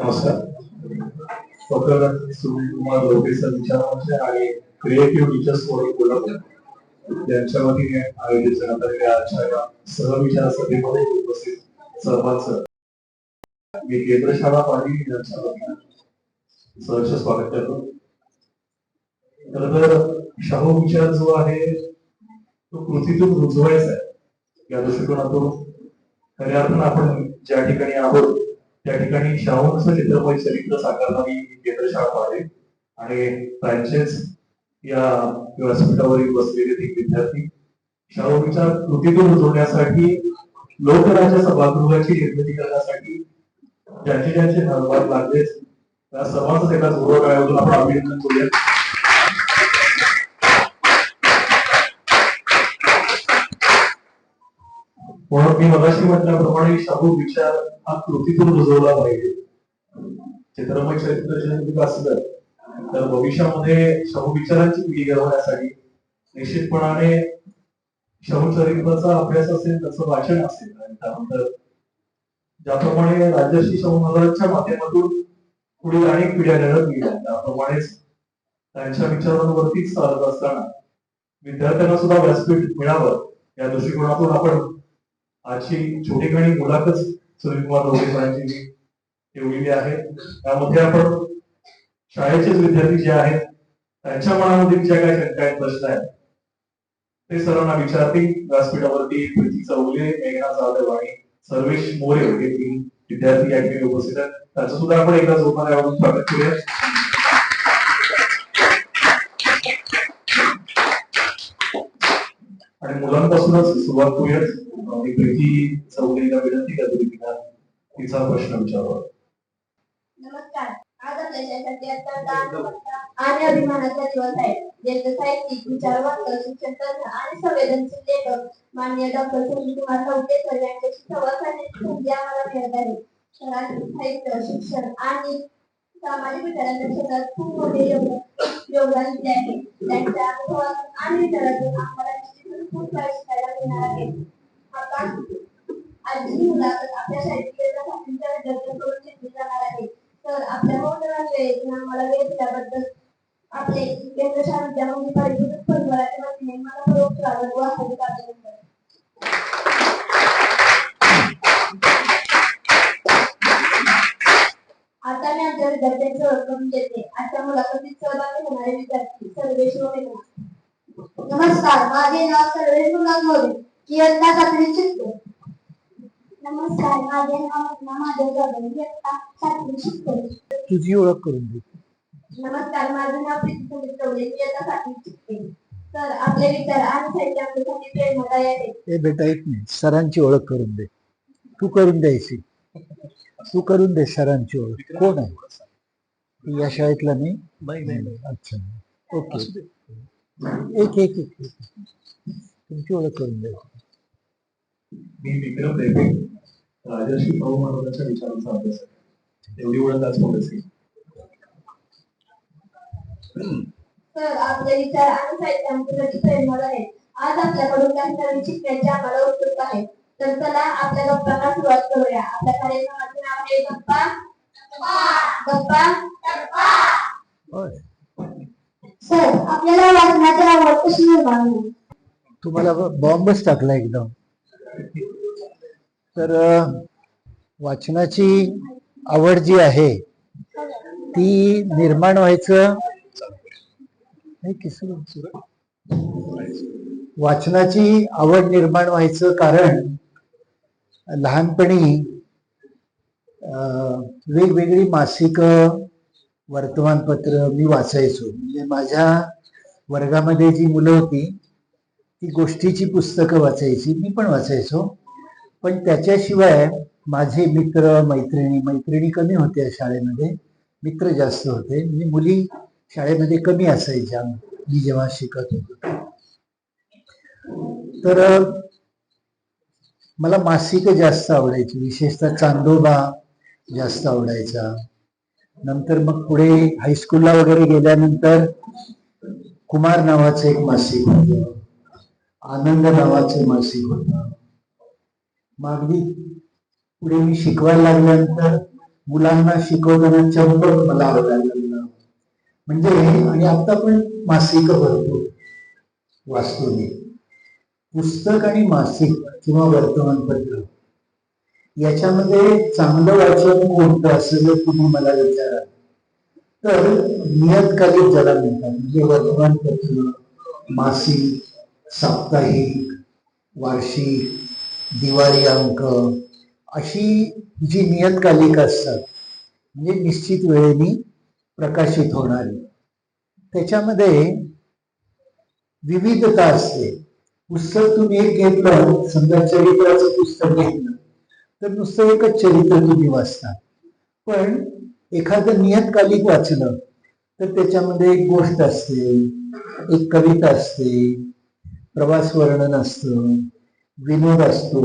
नमस्कार. डॉक्टर सुनील कुमार लोके सर विचारांचे आणि क्रिएटिव्ह टीचर्स फोरम कोल्हापूर यांच्या वतीने आयोजित करण्यात आलेल्या आजच्या सहविचार सभेमध्ये उपस्थित सर्वांचं मी केंद्रशाळा पाटील यांच्या वतीने सहर्ष स्वागत करतो. तर शाहू विचार जो आहे तो कृतीतून रुजवायचा आहे. या दृष्टिकोनातून खऱ्या अर्थानं आपण ज्या ठिकाणी आहोत त्या ठिकाणी शाहूंचं चित्रमय चरित्र साकारणारी केंद्रशाळा पाटील आणि त्यांचेच या व्यासपीठावरील बसलेले तीन विद्यार्थी शाहू विचार कृतीतून रुजवण्यासाठी लोकराज्य सभागृहाची निर्मिती करण्यासाठी ज्यांचे ज्यांचे हातभार लागलेच त्या सर्वांचं एका जोरावर आयोजन आपण अभिनंदन करूया. म्हणून मी मगाशी म्हटल्याप्रमाणे शाहू विचार हा कृतीतून रुजवला पाहिजे. चित्रमय चरित्र जर असलं तर भविष्यामध्ये शाहू विचारांची पिढी घडवण्यासाठी निश्चितपणाने शाहू चरित्राचा अभ्यास असेल, त्याचं वाचन असेल आणि त्यानंतर ज्याप्रमाणे राजर्षी शाहू महाराजांच्या माध्यमातून पुढील अनेक पिढ्या घडत गेल्या त्याप्रमाणेच त्यांच्या विचारांवरतीच चालत असताना विद्यार्थ्यांना सुद्धा व्यासपीठ मिळावं या दृष्टिकोनातून आपण आजची छोटी खाणी मुलाखत सुनील कुमार लोके सरांची ठेवलेली आहे. त्यामध्ये आपण शाळेचेच विद्यार्थी जे आहेत त्यांच्या मनामध्ये ज्या काही शंका आहेत, प्रश्न आहेत ते सरांना विचारतील. व्यासपीठावरती प्रीती चौगुले, मेघना जाधव आणि सर्वेश मोरे हे तीन विद्यार्थी या ठिकाणी उपस्थित आहेत. त्याचं सुद्धा आपण एकदा जोरदार यावरून स्वागत करूया. आणि मुलांपासूनच सुरुवात करूयात. प्रीती चौगुलेला विनंती करतो की तिचा प्रश्न विचारावा. नमस्कार. आज आपल्या देशासाठी अत्यंत आणि अभिमानाचा दिवस आहे. ज्येष्ठ साहित्यिक, विचारवंत, शिक्षणतज्ञ आणि संवेदनशील लेखक माननीय डॉक्टर सुनील कुमार लोके सर यांच्याशी संवाद साधण्याची संधी आम्हाला मिळत आहे. साहित्य, शिक्षण आणि सामाजिक विचारांच्या क्षेत्रात खूप मोठे योगदान दिले आहे. त्यांच्या अनुभवातून आणि विचारातून आम्हाला निश्चितच खूप काही शिकायला मिळणार आहे. आपण आजची मुलाखत आपल्या साहित्याच्या विद्यार्थ्यांकडून घेतली जाणार आहे. तर आपल्या मौल्यवान वेळेतून आम्हाला वेळ दिल्याबद्दल आपले केंद्रशाळा विद्यामंदिर परिपूर्ण परिवाराच्या वतीने मनपूर्वक स्वागत व हार्दिक अभिनंदन. आता मी आमच्या विद्यार्थ्यांची ओळख करून देते. आजच्या मुलाखतीत सहभागी होणारे विद्यार्थी सर्वेश मोरे. नमस्कार, माझे नाव सर्वेश मोरे, इयत्ता 7वीत शिकतो. नमस्कार, माझे नाव रत्ना महादेव जाधव, इयत्ता 7वीत शिकतो. तुझी ओळख करून दे. नमस्कार, माझे नाव प्रीती चौगुले, इयत्ता 7वीत शिकते. तर आपले विचार आणि साहित्य आमच्यासाठी प्रेरणादायी आहे. ए बेटा, एक मिनिट, सरांची ओळख करून दे. तू करून द्यायची, तू करून दे सरांची ओळख. कोण आहे या शाळेतला? नाही. अच्छा, ओके. एक एक एक तुमची ओळख करून द्या. मी विक्रम रेबे, राजर्षी शाहू महाराजांच्या विचारांचा अभ्यास आहे. एवढी ओळख आज बोलायची. तर आपले विचार आणि साहित्य आमच्यासाठी प्रेरणादायी आहे. आज आपल्याकडून काही नवीन शिकण्याची आम्हाला उत्सुकता आहे. तर चला आपल्या गप्पांना सुरुवात करूया. आपल्या कार्यक्रमाचे नाव आहे गप्पा गप्पा. सर, आपल्याला वाचनाची आवड कशी निर्माण झाली? तुम्हाला बॉम्बच टाकला एकदम. तर वाचनाची आवड जी आहे ती निर्माण व्हायचं, वाचनाची आवड निर्माण व्हायचं कारण लहानपणी वेगवेगळी मासिक, वर्तमानपत्र मी वाचायचो. म्हणजे माझ्या वर्गामध्ये जी मुलं होती ती गोष्टीची पुस्तकं वाचायची, मी पण वाचायचो. पण त्याच्याशिवाय माझे मित्र मैत्रिणी कमी होत्या शाळेमध्ये, मित्र जास्त होते. म्हणजे मुली शाळेमध्ये कमी असायच्या मी जेव्हा शिकत होतो. तर मला मासिक जास्त आवडायची, विशेषतः चांदोबा जास्त आवडायचा. नंतर मग पुढे हायस्कूलला वगैरे गेल्यानंतर कुमार नावाचं एक मासिक होतं, आनंद नावाचं मासिक होतं. मग अगदी पुढे मी शिकवायला लागल्यानंतर मुलांना शिकवताना चंपक मला आवडायला लागलं. म्हणजे आणि आता पण मासिक भरपूर वाचतो मी. पुस्तक आणि मासिक किंवा वर्तमानपत्र याच्यामध्ये चांगलं वाचन कोणतं असं जर तुम्ही मला विचाराल तर नियतकालिक ज्याला म्हणतात, म्हणजे वर्तमानपत्र, मासिक, साप्ताहिक, वार्षिक, दिवाळी अंक अशी जी नियतकालिक असतात, म्हणजे निश्चित वेळेने प्रकाशित होणारी, त्याच्यामध्ये विविधता असते. पुस्तक तुम्ही एक घेतलं, समजा चरित्राचं पुस्तक घेतलं तर नुसतं एकच चरित्र तुम्ही वाचता. पण एखादं नियतकालिक वाचलं तर त्याच्यामध्ये एक गोष्ट असते, एक कविता असते, प्रवास वर्णन असतं, विनोद असतो,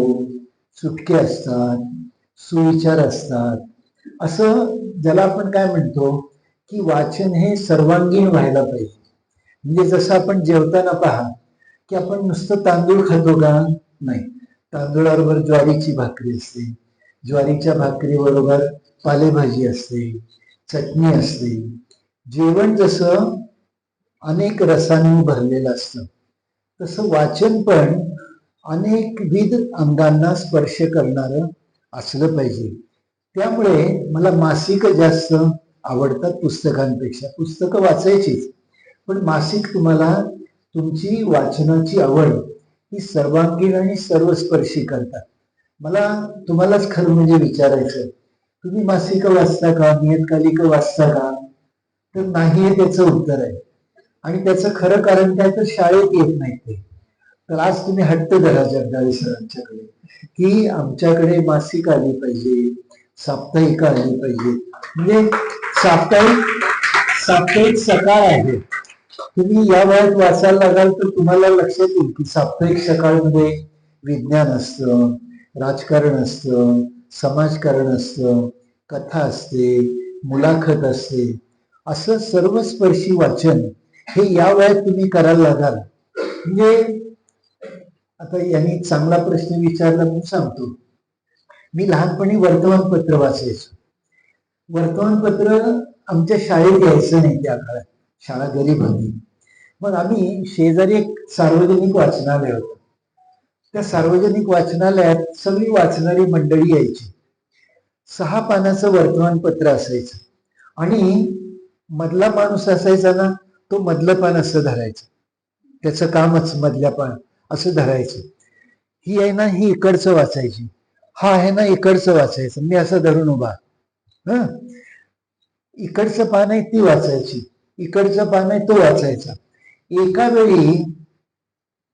सुटके असतात, सुविचार असतात. असं ज्याला आपण काय म्हणतो की वाचन हे सर्वांगीण व्हायला पाहिजे. म्हणजे जसं आपण जेवताना पहा की आपण नुसतं तांदूळ खातो का? नाही. तांदूळाबरोबर ज्वारीची भाकरी असते, ज्वारीच्या भाकरी बरोबर पालेभाजी असते, चटणी असते. जेवण जसं अनेक रसांनी भरलेलं असतं तसं वाचन पण अनेकविध अंगांना स्पर्श करणारं असलं पाहिजे. त्यामुळे मला मासिक जास्त आवडतात पुस्तकांपेक्षा. पुस्तकं वाचायचीच, पण मासिक तुम्हाला तुमची वाचनाची आवड ही सर्वांगीण आणि सर्वस्पर्शी करतात. मला तुम्हालाच खरं म्हणजे विचारायचं, तुम्ही मासिक वाचता का, नियतकालिक वाचता का? तर नाही हे त्याचं उत्तर आहे. आणि त्याचं खरं कारण काय, तर शाळेत येत नाही ते. तर आज तुम्ही हट्ट धरा जगदाळे सरांच्याकडे की आमच्याकडे मासिक आली पाहिजे, साप्ताहिक आली पाहिजे. म्हणजे साप्ताहिक सकाळ आहे. तुम्ही या वयात वाचायला लागाल तर तुम्हाला लक्षात येईल की साप्ताहिक सकाळमध्ये विज्ञान असतं, राजकारण असतं, समाजकारण असतं, कथा असते, मुलाखत असते. असं सर्वस्पर्शी वाचन हे या वयात तुम्ही करायला लागाल. म्हणजे आता यांनी चांगला प्रश्न विचारला म्हणून सांगतो. मी लहानपणी वर्तमानपत्र वाचायचो. वर्तमानपत्र आमच्या शाळेत यायचं नाही त्या काळात, शाळा गरीब होती. मग आम्ही शेजारी एक सार्वजनिक वाचनालय होतं. त्या सार्वजनिक वाचनालयात सगळी वाचणारी मंडळी यायची. 6 पानाचं वर्तमानपत्र असायचं आणि मधला माणूस असायचा ना, तो मधलं पान असं धरायचं. त्याचं कामच मधल्या पान असं धरायचं. ही आहे ना, ही इकडचं वाचायची, हा आहे ना इकडचं वाचायचं. मी असं धरून उभा, हं, इकडचं पान आहे ती वाचायची, इकडचं पान आहे तो वाचायचा. एका वेळी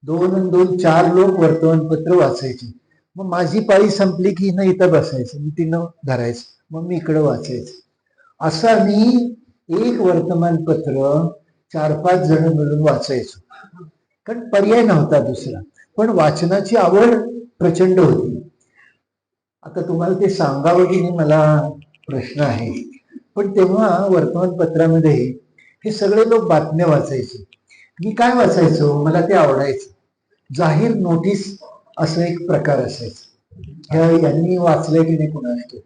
2 आणि 2 4 लोक वर्तमानपत्र वाचायचे. मग माझी पाळी संपली की हिनं इथं बसायचं, मी तिनं धरायचं, मग मी इकडं वाचायचं. असं मी एक वर्तमानपत्र 4-5 जण मिळून वाचायचो, कारण पर्याय नव्हता दुसरा. पण वाचनाची आवड प्रचंड होती. आता तुम्हाला ते सांगावं की नाही मला प्रश्न आहे. पण तेव्हा वर्तमानपत्रामध्ये हे सगळे लोक बातम्या वाचायचे. मी काय वाचायचो, मला ते आवडायचं. जाहीर नोटीस असं एक प्रकार असायचा. ह्या यांनी वाचलंय की नाही कुणाला,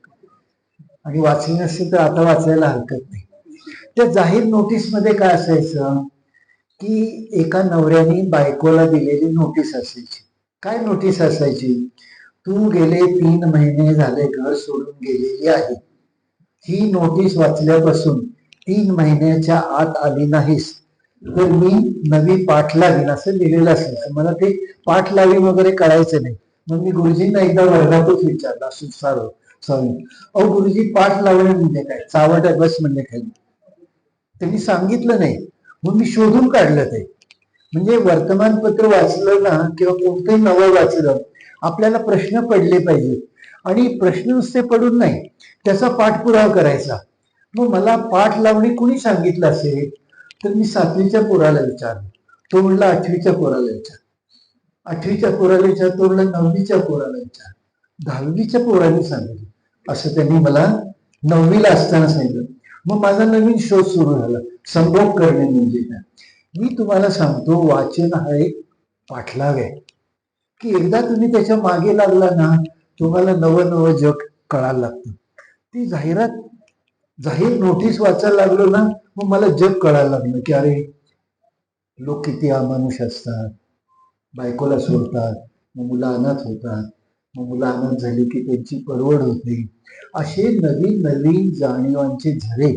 आणि वाचले नसेल तर आता वाचायला हरकत नाही. त्या जाहीर नोटीसमध्ये काय असायचं की एका नवऱ्याने बायकोला दिलेली नोटीस असायची. काय नोटीस असायची, तू गेले 3 महिने झाले घर सोडून गेलेली आहे. ही नोटीस वाचल्यापासून 3 महिन्याच्या आत आली नाहीस तर मी नवी पाठ लावीन, असं लिहिलेलं असायचं. मला ते पाठ लावीन वगैरे कळायचं नाही. मग मी गुरुजींना एकदा वर्गातच विचारलं, असं सॉरी अहो गुरुजी, पाठ लावणे म्हणजे काय, चावट बस म्हणजे काय. त्यांनी सांगितलं नाही. मग मी शोधून काढलं ते. म्हणजे वर्तमानपत्र वाचलं ना किंवा कोणतंही नवं वाचलं, आपल्याला प्रश्न पडले पाहिजे. आणि प्रश्न नुसते पडून नाही, त्याचा पाठपुरावा करायचा. मग मला पाठ लावणे कुणी सांगितलं असेल तर मी 7वीच्या पोराला विचारलं, तो म्हणला 8वीच्या पोराला विचार. 8वीच्या पोराला विचार, तो म्हणला 9वीच्या पोराला विचार. 10वीच्या पोराने सांगितलं. असं त्यांनी मला 9वीला असताना सांगितलं. मग माझा नवीन शोध सुरू झाला, संभोग करणे म्हणजे काय. मी तुम्हाला सांगतो, वाचन हा एक पाठलाग आहे की एकदा तुम्ही त्याच्या मागे लागला ना, तुम्हाला नवं नवं जग कळायला लागतं. ती जाहीर नोटीस वाचायला लागलो ना, मग मला जग कळायला लागलं की अरे लोक किती अमानुष असतात, बायकोला सोडतात, मग मुलं अनाथ होतात, मग मुलं अनाथ झाली की त्यांची परवड होते. असे नवीन नवीन जाणीवांचे झरे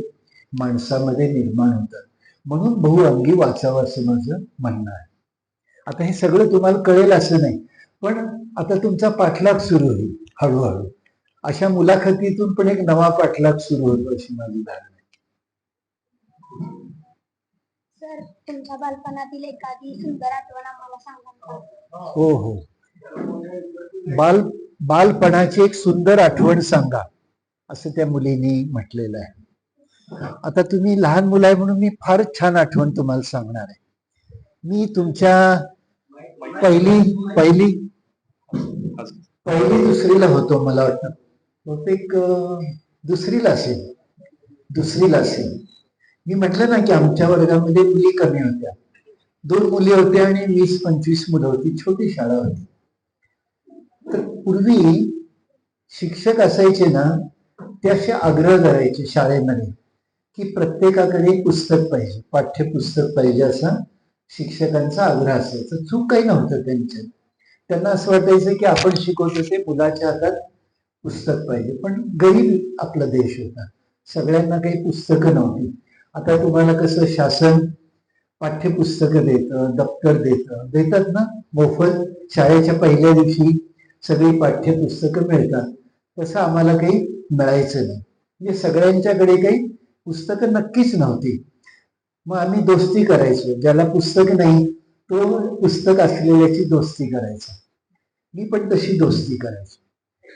माणसामध्ये निर्माण होतात. म्हणून बहुअंगी वाचावं असं माझं म्हणणं आहे. आता हे सगळं तुम्हाला कळेल असं नाही, पण आता तुमचा पाठलाग सुरू होईल हळूहळू. अशा मुलाखतीतून पण एक नवा पाठलाग सुरू होतो अशी माझी धारणा आहे. सर, तुमच्या बालपणातील एखादी सुंदर आठवण आम्हाला सांगा. हो हो, बालपणाची एक सुंदर आठवण सांगा असं त्या मुलीने म्हटलेलं आहे. आता तुम्ही लहान मुलं आहे म्हणून मी फारच छान आठवण तुम्हाला सांगणार आहे. मी तुमच्या पहिली दुसरीला होतो, मला वाटतं बहुतेक दुसरीला असेल. मी म्हटलं ना की आमच्या वर्गामध्ये मुली कमी होत्या, 2 मुली होत्या आणि 20-25 मुलं होती, छोटी शाळा होती. तर पूर्वी शिक्षक असायचे ना, ते असे आग्रह करायचे शाळेमध्ये की प्रत्येकाकडे पुस्तक पाहिजे, पाठ्यपुस्तक पाहिजे, असा शिक्षकांचा आग्रह असायचा. चूक काही नव्हतं त्यांच्यात. त्यांना असं वाटायचं की आपण शिकवतो ते मुलाच्या हातात पुस्तक पाहिजे. पण गरीब आपला देश होता, सगळ्यांना काही पुस्तकं नव्हती. आता तुम्हाला कसं शासन पाठ्यपुस्तकं देतं, दप्तर देतात ना मोफत, शाळेच्या पहिल्या दिवशी सगळी पाठ्यपुस्तकं मिळतात, तसं आम्हाला काही मिळायचं नाही. म्हणजे सगळ्यांच्याकडे काही पुस्तकं नक्कीच नव्हती. मग आम्ही दोस्ती करायचो, ज्याला पुस्तक नाही तो पुस्तक असलेल्याची दोस्ती करायचा. मी पण तशी दोस्ती करायचो.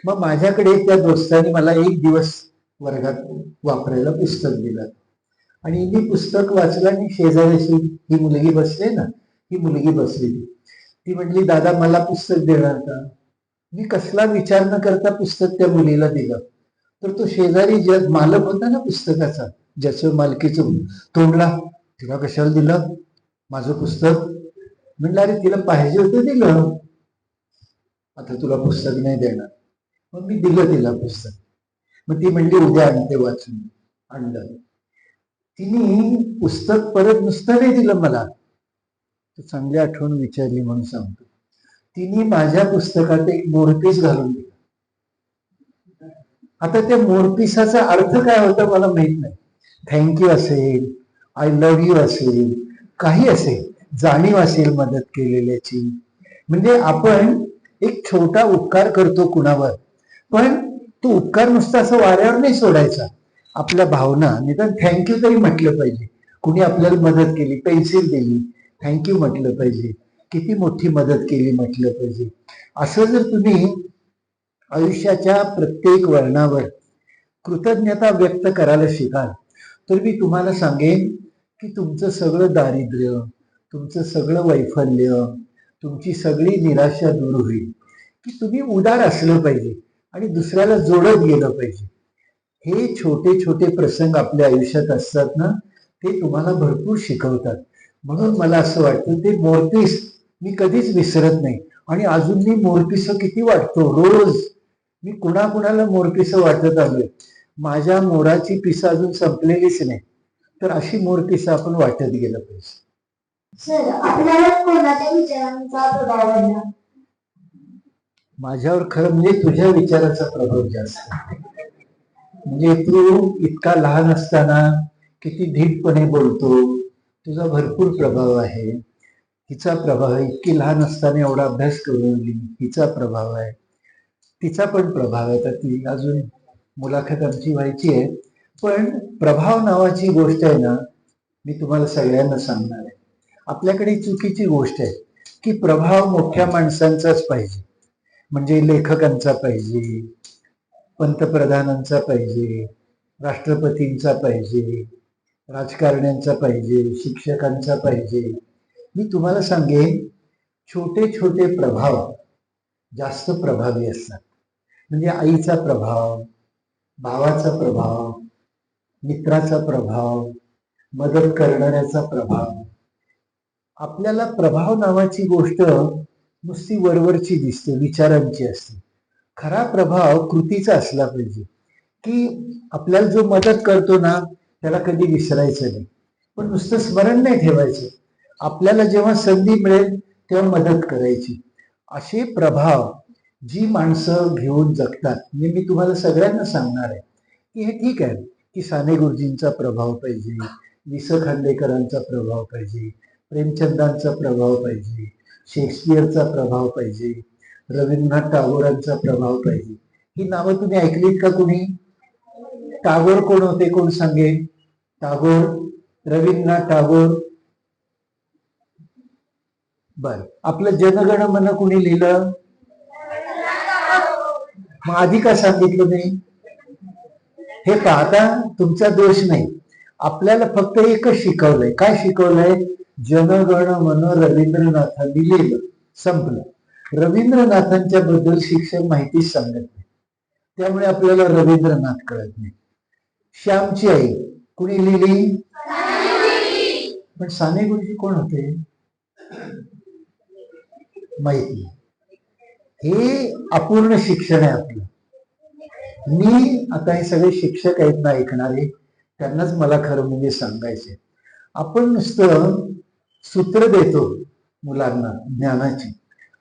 मग माझ्याकडे त्या दोस्ताने मला एक दिवस वर्गात वापरायला पुस्तक दिलं आणि मी पुस्तक वाचलं आणि शेजाऱ्याशी ही मुलगी बसलेली, ती म्हटली, दादा मला पुस्तक देणार का? मी कसला विचार न करता पुस्तक त्या मुलीला दिलं. तर तो शेजारी मालक होता ना पुस्तकाचा, ज्याचं मालकीचं, तोडला, तिला कशाला दिलं माझं पुस्तक? म्हणलं अरे तिला पाहिजे होतं दिलं, आता तुला पुस्तक नाही देणार. मग मी दिलं तिला पुस्तक. मग ती म्हणली उद्या आणते वाचून. आणलं. तिने पुस्तक परत नुसतं नाही दिलं मला, तर चांगली आठवण विचारली म्हणून सांगतो. तिने माझ्या पुस्तकात एक मोरपीस घालून दिलं. आता त्या मोरपिसाचा अर्थ काय होता मला माहित नाही. थँक्यू असेल, आय लव्ह यू असेल, काही असेल, जाणीव असेल मदत केलेल्याची. म्हणजे आपण एक छोटा उपकार करतो कुणावर, पण तो उपकार नुसता असं वाऱ्यावर नाही सोडायचा. आपल्या भावना, निदान थँक्यू तरी म्हटलं पाहिजे. कुणी आपल्याला मदत केली, पेन्सिल दिली, थँक्यू म्हटलं पाहिजे. किती मोठी मदत केली म्हटलं पाहिजे. असं जर तुम्ही आयुष्याच्या प्रत्येक वळणावर कृतज्ञता व्यक्त करायला शिकाल, तर मी तुम्हाला सांगेन की तुमचं सगळं दारिद्र्य, तुमचं सगळं वैफल्य, तुमची सगळी निराशा दूर होईल. की तुम्ही उदार असलं पाहिजे आणि दुसऱ्याला जोडत गेलं पाहिजे. हे छोटे छोटे प्रसंग आपल्या आयुष्यात असतात ना, ते तुम्हाला भरपूर शिकवतात. म्हणून मला असं वाटतं ते मोरपीस मी कधीच विसरत नाही. आणि अजून मी मोरपीस किती वाटतो रोज. मी कुणाकुणाला मोरपीस वाटत आलोय. माझ्या मोराची पिसं अजून संपलेलीच नाही, तर अशी मोरपिसं आपण वाटत गेलं पाहिजे. सर, आपल्याला कोणाच्या विचारांचा प्रभाव पडला? माझ्यावर खरं म्हणजे तुझ्या विचाराचा प्रभाव जास्त. म्हणजे तू इतका लहान असताना किती धीटपणे बोलतो, तुझा भरपूर प्रभाव आहे. हिचा प्रभाव आहे, इतकी लहान असताना एवढा अभ्यास करून हिचा प्रभाव आहे, तिचा पण प्रभाव आहे. तर ती अजून मुलाखत आमची व्हायची आहे. पण प्रभाव नावाची गोष्ट आहे ना, मी तुम्हाला सगळ्यांना सांगणार आहे. आपल्याकडे चुकीची गोष्ट आहे की प्रभाव मोठ्या माणसांचाच पाहिजे, म्हणजे लेखकांचा पाहिजे, पंतप्रधानांचा पाहिजे, राष्ट्रपतींचा पाहिजे, राजकारण्यांचा पाहिजे, शिक्षकांचा पाहिजे. मी तुम्हाला सांगेन, छोटे छोटे प्रभाव जास्त प्रभावी असतात. म्हणजे आईचा प्रभाव, भावाचा प्रभाव, मित्राचा प्रभाव, मदत करणाऱ्याचा प्रभाव. आपल्याला प्रभाव नावाची गोष्ट नुसती वरवरची दिसते, विचारांची असते. खरा प्रभाव कृतीचा असला पाहिजे. की आपल्याला जो मदत करतो ना त्याला कधी विसरायचं नाही, पण नुसतं स्मरण नाही ठेवायचं. आपल्याला जेव्हा संधी मिळेल तेव्हा मदत करायची. असे प्रभाव जी माणसं घेऊन जगतात, म्हणजे मी तुम्हाला सगळ्यांना सांगणार आहे की हे ठीक आहे की साने गुरुजींचा प्रभाव पाहिजे, वि स खांडेकरांचा प्रभाव पाहिजे, प्रेमचंदांचा प्रभाव पाहिजे, शेक्सपियरचा प्रभाव पाहिजे, रवींद्रनाथ टागोरांचा प्रभाव पाहिजे. ही नावं तुम्ही ऐकलीत का कुणी? टागोर कोण होते, कोण सांगेल? टागोर, रवींद्रनाथ टागोर. बर, आपलं जनगण मन कुणी लिहिलं? मग आधी का सांगितलं नाही? हे पाहता, तुमचा दोष नाही. आपल्याला फक्त एकच शिकवलंय. काय शिकवलंय? जनगण मन रवींद्रनाथांनी लिहिलं, संपलं. रवींद्रनाथांच्या बद्दल शिक्षक माहितीच सांगत नाही, त्यामुळे आपल्याला रवींद्रनाथ कळत नाही. श्यामची आई कुणी लिहिली? पण साने गुरुजी कोण होते माहिती. हे अपूर्ण शिक्षण आहे आपलं. मी आता हे सगळे शिक्षक आहेत ना ऐकणारे, त्यांनाच मला खरं म्हणजे सांगायचे, आपण नुसतं सूत्र देतो मुलांना ज्ञानाची,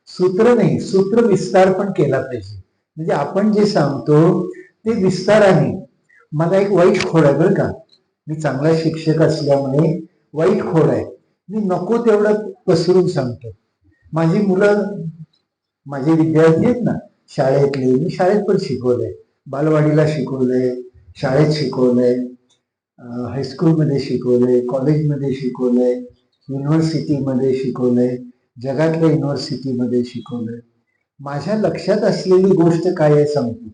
सूत्र नाही, सूत्र विस्तार पण केला पाहिजे. म्हणजे आपण जे सांगतो ते विस्ताराने. मला एक वाईट खोड आहे बरं का, मी चांगला शिक्षक असल्यामुळे वाईट खोड आहे, मी नको तेवढं पसरून सांगतो. माझी मुलं, माझे विद्यार्थी आहेत ना शाळेतले, मी शाळेत पण शिकवलंय, बालवाडीला शिकवलंय, शाळेत शिकवलंय, हायस्कूलमध्ये शिकवलंय, कॉलेजमध्ये शिकवलंय, युनिव्हर्सिटीमध्ये शिकवलंय, जगातल्या युनिव्हर्सिटीमध्ये शिकवलंय. माझ्या लक्षात असलेली गोष्ट काय आहे सांगतो.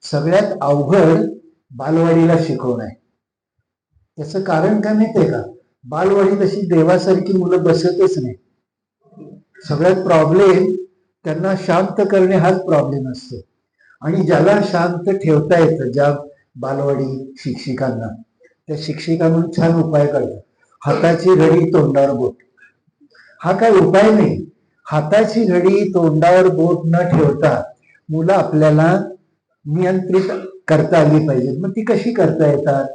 सगळ्यात अवघड बालवाडीला शिकवणं आहे. त्याचं कारण काय माहितीये का? बालवाडीत अशी देवासारखी मुलं बसतच नाही. सगळ्यात प्रॉब्लेम त्यांना शांत करणे हाच प्रॉब्लेम असतो. आणि ज्याला शांत ठेवता येतं, ज्या बालवाडी शिक्षिकांना, त्या शिक्षिका म्हणून छान उपाय करतात. हाताची घडी तोंडावर बोट. हा काय उपाय नाही. हाताची घडी तोंडावर बोट न ठेवता मुलं आपल्याला नियंत्रित करता आली पाहिजेत. मग ती कशी करता येतात?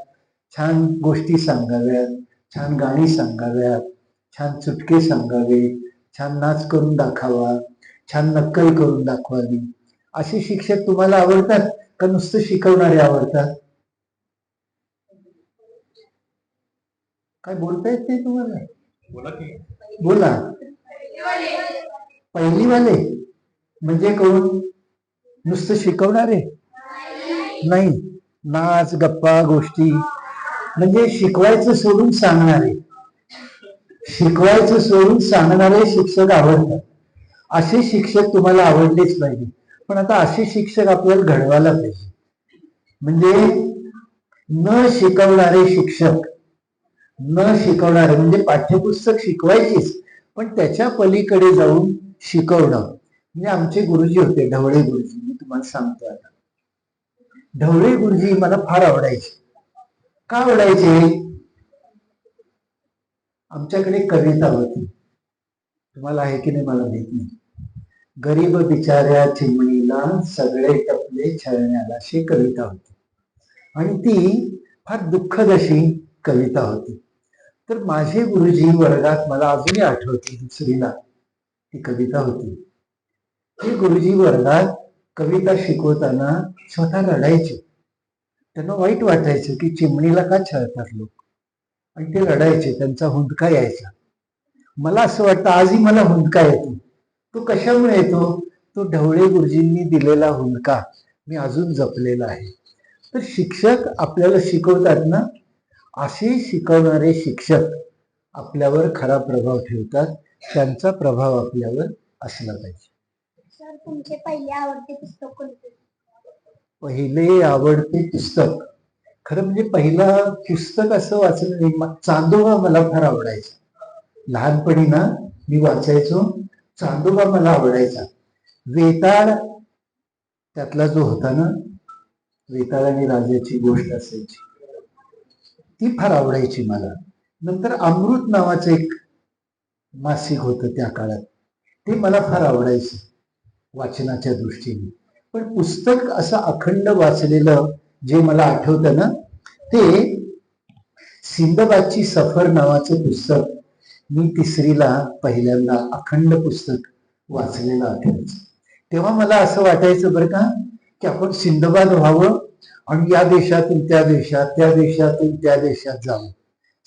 छान गोष्टी सांगाव्यात, छान गाणी सांगाव्यात, छान चुटके सांगावे, छान नाच करून दाखवा, छान नक्कल करून दाखवावी. असे शिक्षक तुम्हाला आवडतात का नुसतं शिकवणारे आवडतात? काय बोलता येत नाही तुम्हाला? बोला की. बोला. पहिलीवाले म्हणजे कोण? नुसतं शिकवणारे नाही, नाच गप्पा गोष्टी, म्हणजे शिकवायचं सोडून सांगणारे. शिकवायचं सोडून सांगणारे शिक्षक आवडतात. असे शिक्षक तुम्हाला आवडलेच पाहिजे. पण आता असे शिक्षक आपल्याला घडवायला पाहिजे. म्हणजे न शिकवणारे शिक्षक, न शिकवणारे म्हणजे पाठ्यपुस्तक शिकवायचीच, पण त्याच्या पलीकडे जाऊन शिकवणं. म्हणजे आमचे गुरुजी होते ढवळे गुरुजी, मी तुम्हाला सांगतो. आता ढवळे गुरुजी मला फार आवडायचे. का आवडायचे? आमच्याकडे कविता होती, तुम्हाला आहे की नाही मला माहित नाही. गरीब बिचाऱ्या चिमणीला सगळे टपले छळण्याला, अशी कविता होती. आणि ती फार दुःखद अशी कविता होती. तर माझे गुरुजी वर्गात, मला अजूनही आठवते, दुसरीला ती कविता होती. ते गुरुजी वर्गात कविता शिकवताना स्वतः रडायचे. त्यांना वाईट वाटायचं की चिमणीला का छळतात लोक, आणि ते रडायचे. त्यांचा हुंदका यायचा. मला असं वाटतं आजही मला हुंदका येतो. तो कशामुळे येतो? तो ढवळे गुरुजींनी दिलेला हुंदका मी अजून जपलेला आहे. तर शिक्षक आपल्याला शिकवतात ना, असे शिकवणारे शिक्षक आपल्यावर खरा प्रभाव ठेवतात. त्यांचा प्रभाव आपल्यावर असला पाहिजे. सर, तुमचे पहिले आवडते पुस्तक कोणते? पहिले आवडते पुस्तक, खरं म्हणजे पहिलं पुस्तक असं वाचलं नाही. चांदोबा मला फार आवडायचा. लहानपणी ना मी वाचायचो. चांदोबा मला आवडायचा. वेताळ त्यातला जो होता ना, वेताळ आणि राजाची गोष्ट असायची, ती फार आवडायची मला. नंतर अमृत नावाचं एक मासिक होतं त्या काळात, ते मला फार आवडायचं वाचनाच्या दृष्टीने. पण पुस्तक असं अखंड वाचलेलं जे मला आठवतं ना ते सिंदबादची सफर नावाचं पुस्तक मी तिसरीला पहिल्यांदा अखंड पुस्तक वाचलेलं आठवायचं. तेव्हा मला असं वाटायचं बरं का की आपण सिंदबाद व्हावं आणि या देशातून त्या देशात, त्या देशातून त्या देशात जावं.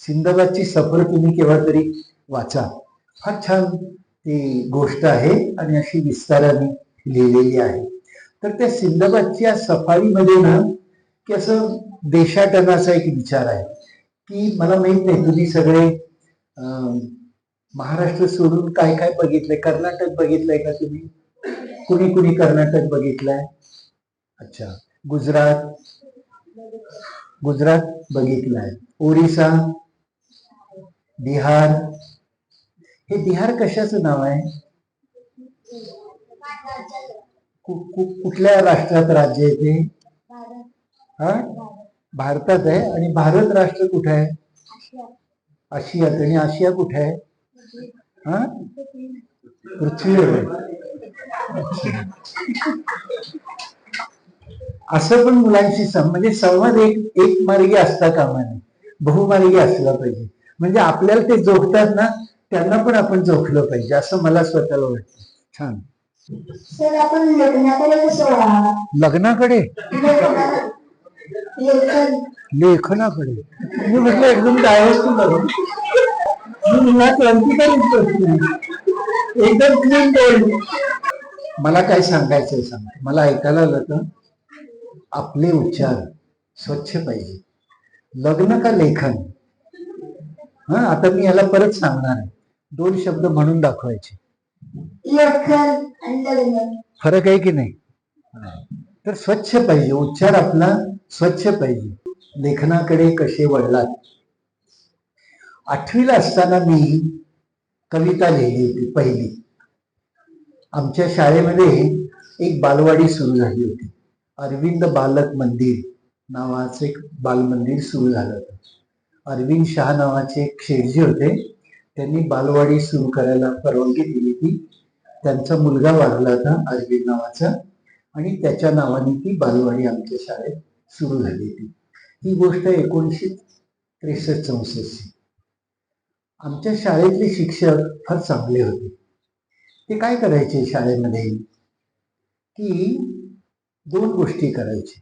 सिंदबादची सफर तुम्ही केव्हा तरी वाचा, फार छान ती गोष्ट आहे आणि अशी विस्ताराने लिहिलेली आहे. तर त्या सिंदबादच्या सफारीमध्ये ना की असं देशाटनाचा एक विचार आहे की मला माहित नाही तुम्ही सगळे महाराष्ट्र सोडून काय काय बघितलंय. कर्नाटक बघितलंय का तुम्ही? कुणी कुणी कर्नाटक बघितलंय? अच्छा. गुजरात गुजरात बघितलंय. ओरिसा, बिहार. हे बिहार कशाचं नाव आहे? कुठल्या राष्ट्रात राज्य आहे ते? हा, भारतात आहे. आणि भारत राष्ट्र कुठे आहे? आशियात. आणि आशिया कुठे आहे? हा, पृथ्वीवर आहे. असं पण मुलांशी म्हणजे संवाद एक मार्गी असता कामा नये, बहुमार्गी असला पाहिजे. म्हणजे आपल्याला ते जोखतात ना, त्यांना पण आपण जोखलं पाहिजे असं मला स्वतःला वाटतं. छान. सर आपण लग्नाकडे कसं वळावं? लग्नाकडे? लेखनाकडे? मी म्हटलं एकदम डायरेक्ट बघ, मी क्रांतिकारी एकदम क्लीन बोल्ड. मला काय सांगायचंय सांग, मला ऐकायला आलं तर आपले उच्चार स्वच्छ पाहिजे. लग्न का लेखन? हा, आता मी याला परत सांगणार आहे. 2 शब्द म्हणून दाखवायचे. लेखन आणि लग्न फरक आहे की नाही? तर स्वच्छ पाहिजे, उच्चार आपला स्वच्छ पाहिजे. लेखनाकडे कसे वळलात? 8वीला असताना मी कविता लिहिली होती पहिली. आमच्या शाळेमध्ये एक बालवाडी सुरू झाली होती. अरविंद बालक मंदिर नावाचं एक बालमंदिर सुरू झालं होतं. अरविंद शाह नावाचे एक शेठजी होते, त्यांनी बालवाडी सुरू करायला परवानगी दिली होती. त्यांचा मुलगा वारला होता अरविंद नावाचा, आणि त्याच्या नावाने ती बालवाडी आमच्या शाळेत सुरू झाली होती. ही गोष्ट 1963-64. आमच्या शाळेतले शिक्षक फार चांगले होते. ते काय करायचे शाळेमध्ये की 2 गोष्टी करायचे.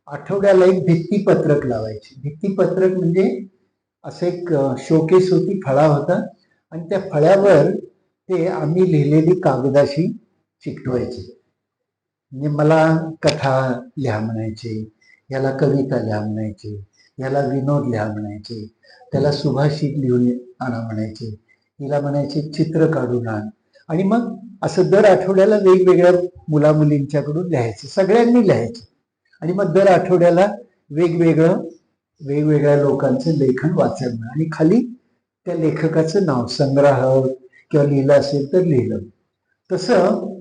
आठवड्याला एक भित्तीपत्रक लावायचे. भित्तीपत्रक म्हणजे असं एक शोकेस होती, फळा होता, आणि त्या फळ्यावर ते आम्ही लिहिलेली कागदाशी चिकटवायचे. म्हणजे मला कथा लिहा म्हणायचे, याला कविता लिहा म्हणायचे, याला विनोद लिहा म्हणायचे, त्याला सुभाषित लिहून आणा म्हणायचे, हिला म्हणायचे चित्र काढून आण. आणि मग असं दर आठवड्याला वेगवेगळ्या मुलामुलींच्याकडून लिहायचं, सगळ्यांनी लिहायचं. आणि मग दर आठवड्याला वेगवेगळ्या लोकांचं लेखन वाचायला, आणि खाली त्या लेखकाचं नाव, संग्राहक किंवा लिहिलं असेल तर लिहिलं. तसं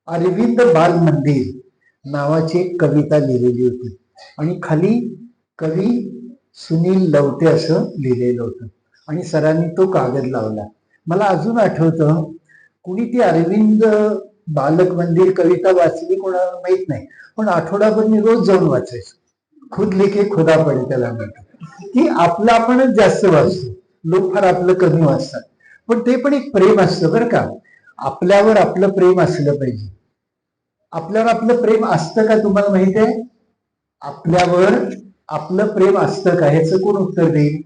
अरविंद बाल मंदिर नावाची एक कविता लिहिलेली होती, आणि खाली कवी सुनील लवटे असं लिहिलेलं होतं, आणि सरांनी तो कागद लावला. मला अजून आठवतं, कुणी ती अरविंद बालक मंदिर कविता वाचली कोणाला माहित नाही, पण आठवडाभर मी रोज जाऊन वाचायचो. खुद लिखे खुदा पडे त्याला म्हणतात, की आपलं आपणच जास्त वाचतो, लोक फार आपलं कमी वाचतात. पण ते पण एक प्रेम असतं बरं का. आपल्यावर आपलं प्रेम असलं पाहिजे. आपल्यावर आपलं प्रेम असतं का तुम्हाला माहित आहे? आपल्यावर आपलं प्रेम असतं का? ह्याचं कोण उत्तर देईल?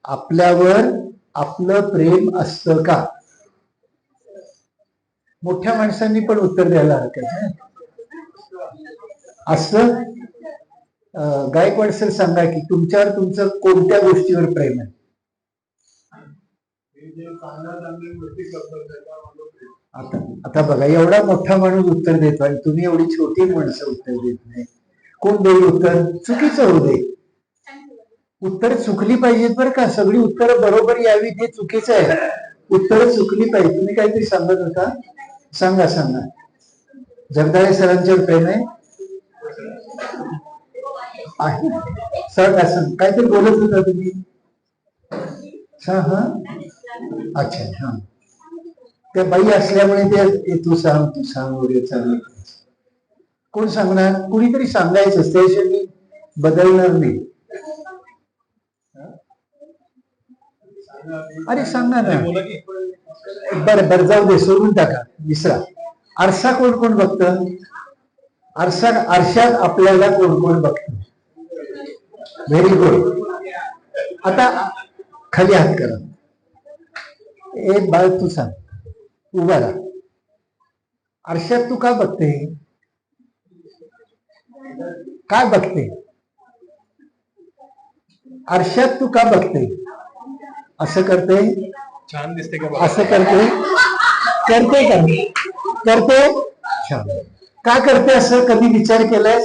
आपल्यावर आपलं प्रेम असतं का? मोठ्या माणसांनी पण उत्तर द्यायला हरकत नाही. असं गायकवाड सर सांगा की तुमच्यावर तुमचं कोणत्या गोष्टीवर प्रेम आहे? आता बघा, एवढा मोठा माणूस उत्तर देतो आणि तुम्ही एवढी छोटी माणसं उत्तर देत नाही. कोण देईल उत्तर? चुकीचं होऊ दे. उत्तर चुकली पाहिजेत बरं का. सगळी उत्तरं बरोबर यावी हे चुकीचं आहे. उत्तरं चुकली पाहिजे. तुम्ही काहीतरी सांगत होता, सांगा. जगदाळे सरांच्यावर प्रेम आहे? सर असं काहीतरी बोलत होता तुम्ही. हा, अच्छा. हा, त्या बाई असल्यामुळे ते तू सांग वगैरे चालू. कोण सांगणार? कुणीतरी सांगायचं, त्याशिवाय मी बदलणार नाही. अरे सांगा ना. बोला की. बरं बरं, जाऊ दे, सोडून टाका, विसरा. आरसा कोण कोण बघतं? आरशात आपल्याला कोण कोण बघतं? Very good. आता खाली हात करा. ए बाळ, तू सांग, उभा राहा. आरशात तू का बघते? काय बघते? आरशात तू का बघते? असं करते, छान दिसते का? असं करते, करते का? करते. छान. का करते असं? कधी विचार केलाय?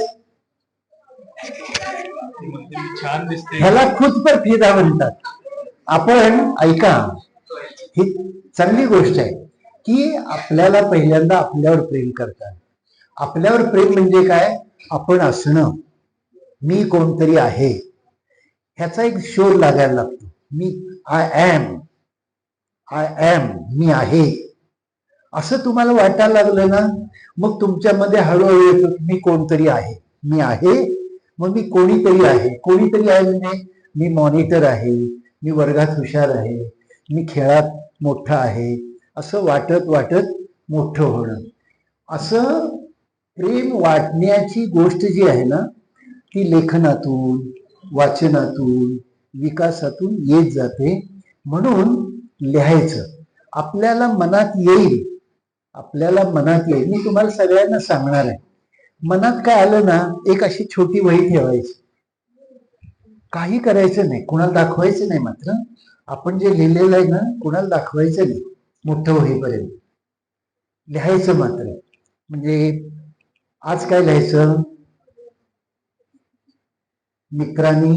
छान दिसते. ह्याला खुद पर फिदा म्हणतात. आपण ऐका, ही चांगली गोष्ट आहे की आपल्याला पहिल्यांदा आपल्यावर प्रेम करतात. आपल्यावर प्रेम म्हणजे काय? आपण असणं, मी कोणतरी आहे ह्याचा एक शोध लागायला लागतो. मी आय एम, मी आहे असं तुम्हाला वाटायला लागलं ना, मग तुमच्यामध्ये हळूहळू येतो की मी कोणतरी आहे, मी आहे, मग मी कोणीतरी आहे. कोणीतरी आहे म्हणजे मी मॉनिटर आहे, मी वर्गात हुशार आहे, मी खेळात मोठा आहे, असं वाटत वाटत मोठं होणं. असं प्रेम वाटण्याची गोष्ट जी आहे ना, ती लेखनातून, वाचनातून, विकासातून येत जाते. म्हणून लिहायचं. आपल्याला मनात येईल, आपल्याला मनात येईल. मी तुम्हाला सगळ्यांना सांगणार आहे, मनात काय आलं ना, एक अशी छोटी वही ठेवायची, काही करायचं नाही, कुणाला दाखवायचं नाही. मात्र आपण जे लिहिलेलं आहे ना, कुणाला दाखवायचं नाही, मोठं होईपर्यंत लिहायचं. मात्र म्हणजे आज काय लिहायचं? मित्रांनी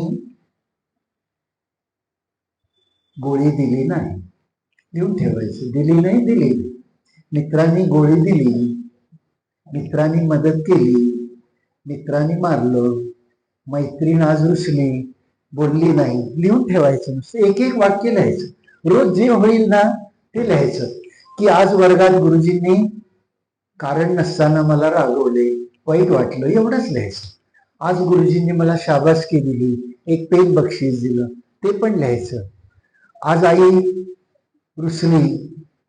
गोळी दिली नाही, लिहून ठेवायचं. दिली नाही, दिली नाही. मित्रांनी गोळी दिली, मित्रांनी मदत केली, मित्रांनी मारलं, मैत्रीण आज रुसली, बोलली नाही, लिहून ठेवायचं. नुसतं एक एक वाक्य लिहायचं. रोज जे होईल ना ते लिहायचं. की आज वर्गात गुरुजींनी कारण नसताना मला रागवले, वाईट वाटलं, एवढंच लिहायचं. आज गुरुजींनी मला शाबासकी दिली, एक पेन बक्षीस दिलं, ते पण लिहायचं. आज आई रुसली,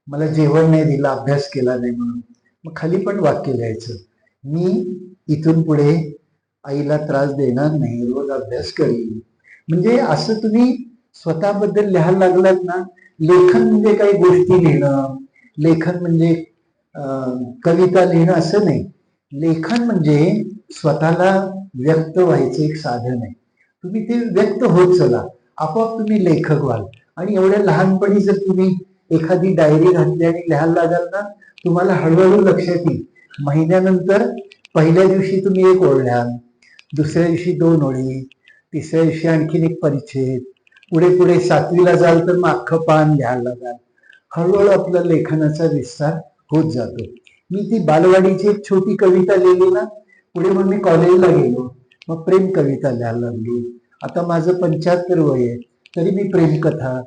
मला जेवण नाही दिलं, अभ्यास केला नाही म्हणून, मग खाली पण वाक्य लिहायचं. मी इथून पुढे आईला त्रास देणार नाही, रोज अभ्यास करीन. म्हणजे असं तुम्ही स्वतःबद्दल लिहायला लागलात ना. लेखन म्हणजे काही गोष्टी लिहिणं, लेखन म्हणजे कविता लिहिणं असं नाही. लेखन म्हणजे स्वतःला व्यक्त व्हायचं एक साधन आहे. तुम्ही ते व्यक्त होत चला, आपोआप तुम्ही लेखक व्हाल. आणि एवढ्या लहानपणी जर तुम्ही एखादी डायरी घातली आणि लिहायला लागाल ना, तुम्हाला हळूहळू लक्षात येईल. महिन्यानंतर पहिल्या दिवशी तुम्ही एक ओळ लिहाल, दुसऱ्या दिवशी 2 ओळी, तिसऱ्या दिवशी आणखीन एक परिच्छेद, पुढे पुढे 7वीला जाल तर मग अख्खं पान लिहायला लागाल. हळूहळू आपला लेखनाचा विस्तार होत जातो. मी ती बालवाडीची एक छोटी कविता लिहिली ना, पुढे मग मी कॉलेजला गेलो, मग प्रेम कविता लिहायला लागलो. आता माझं 75 वय आहे, तरी मी प्रेमकथा,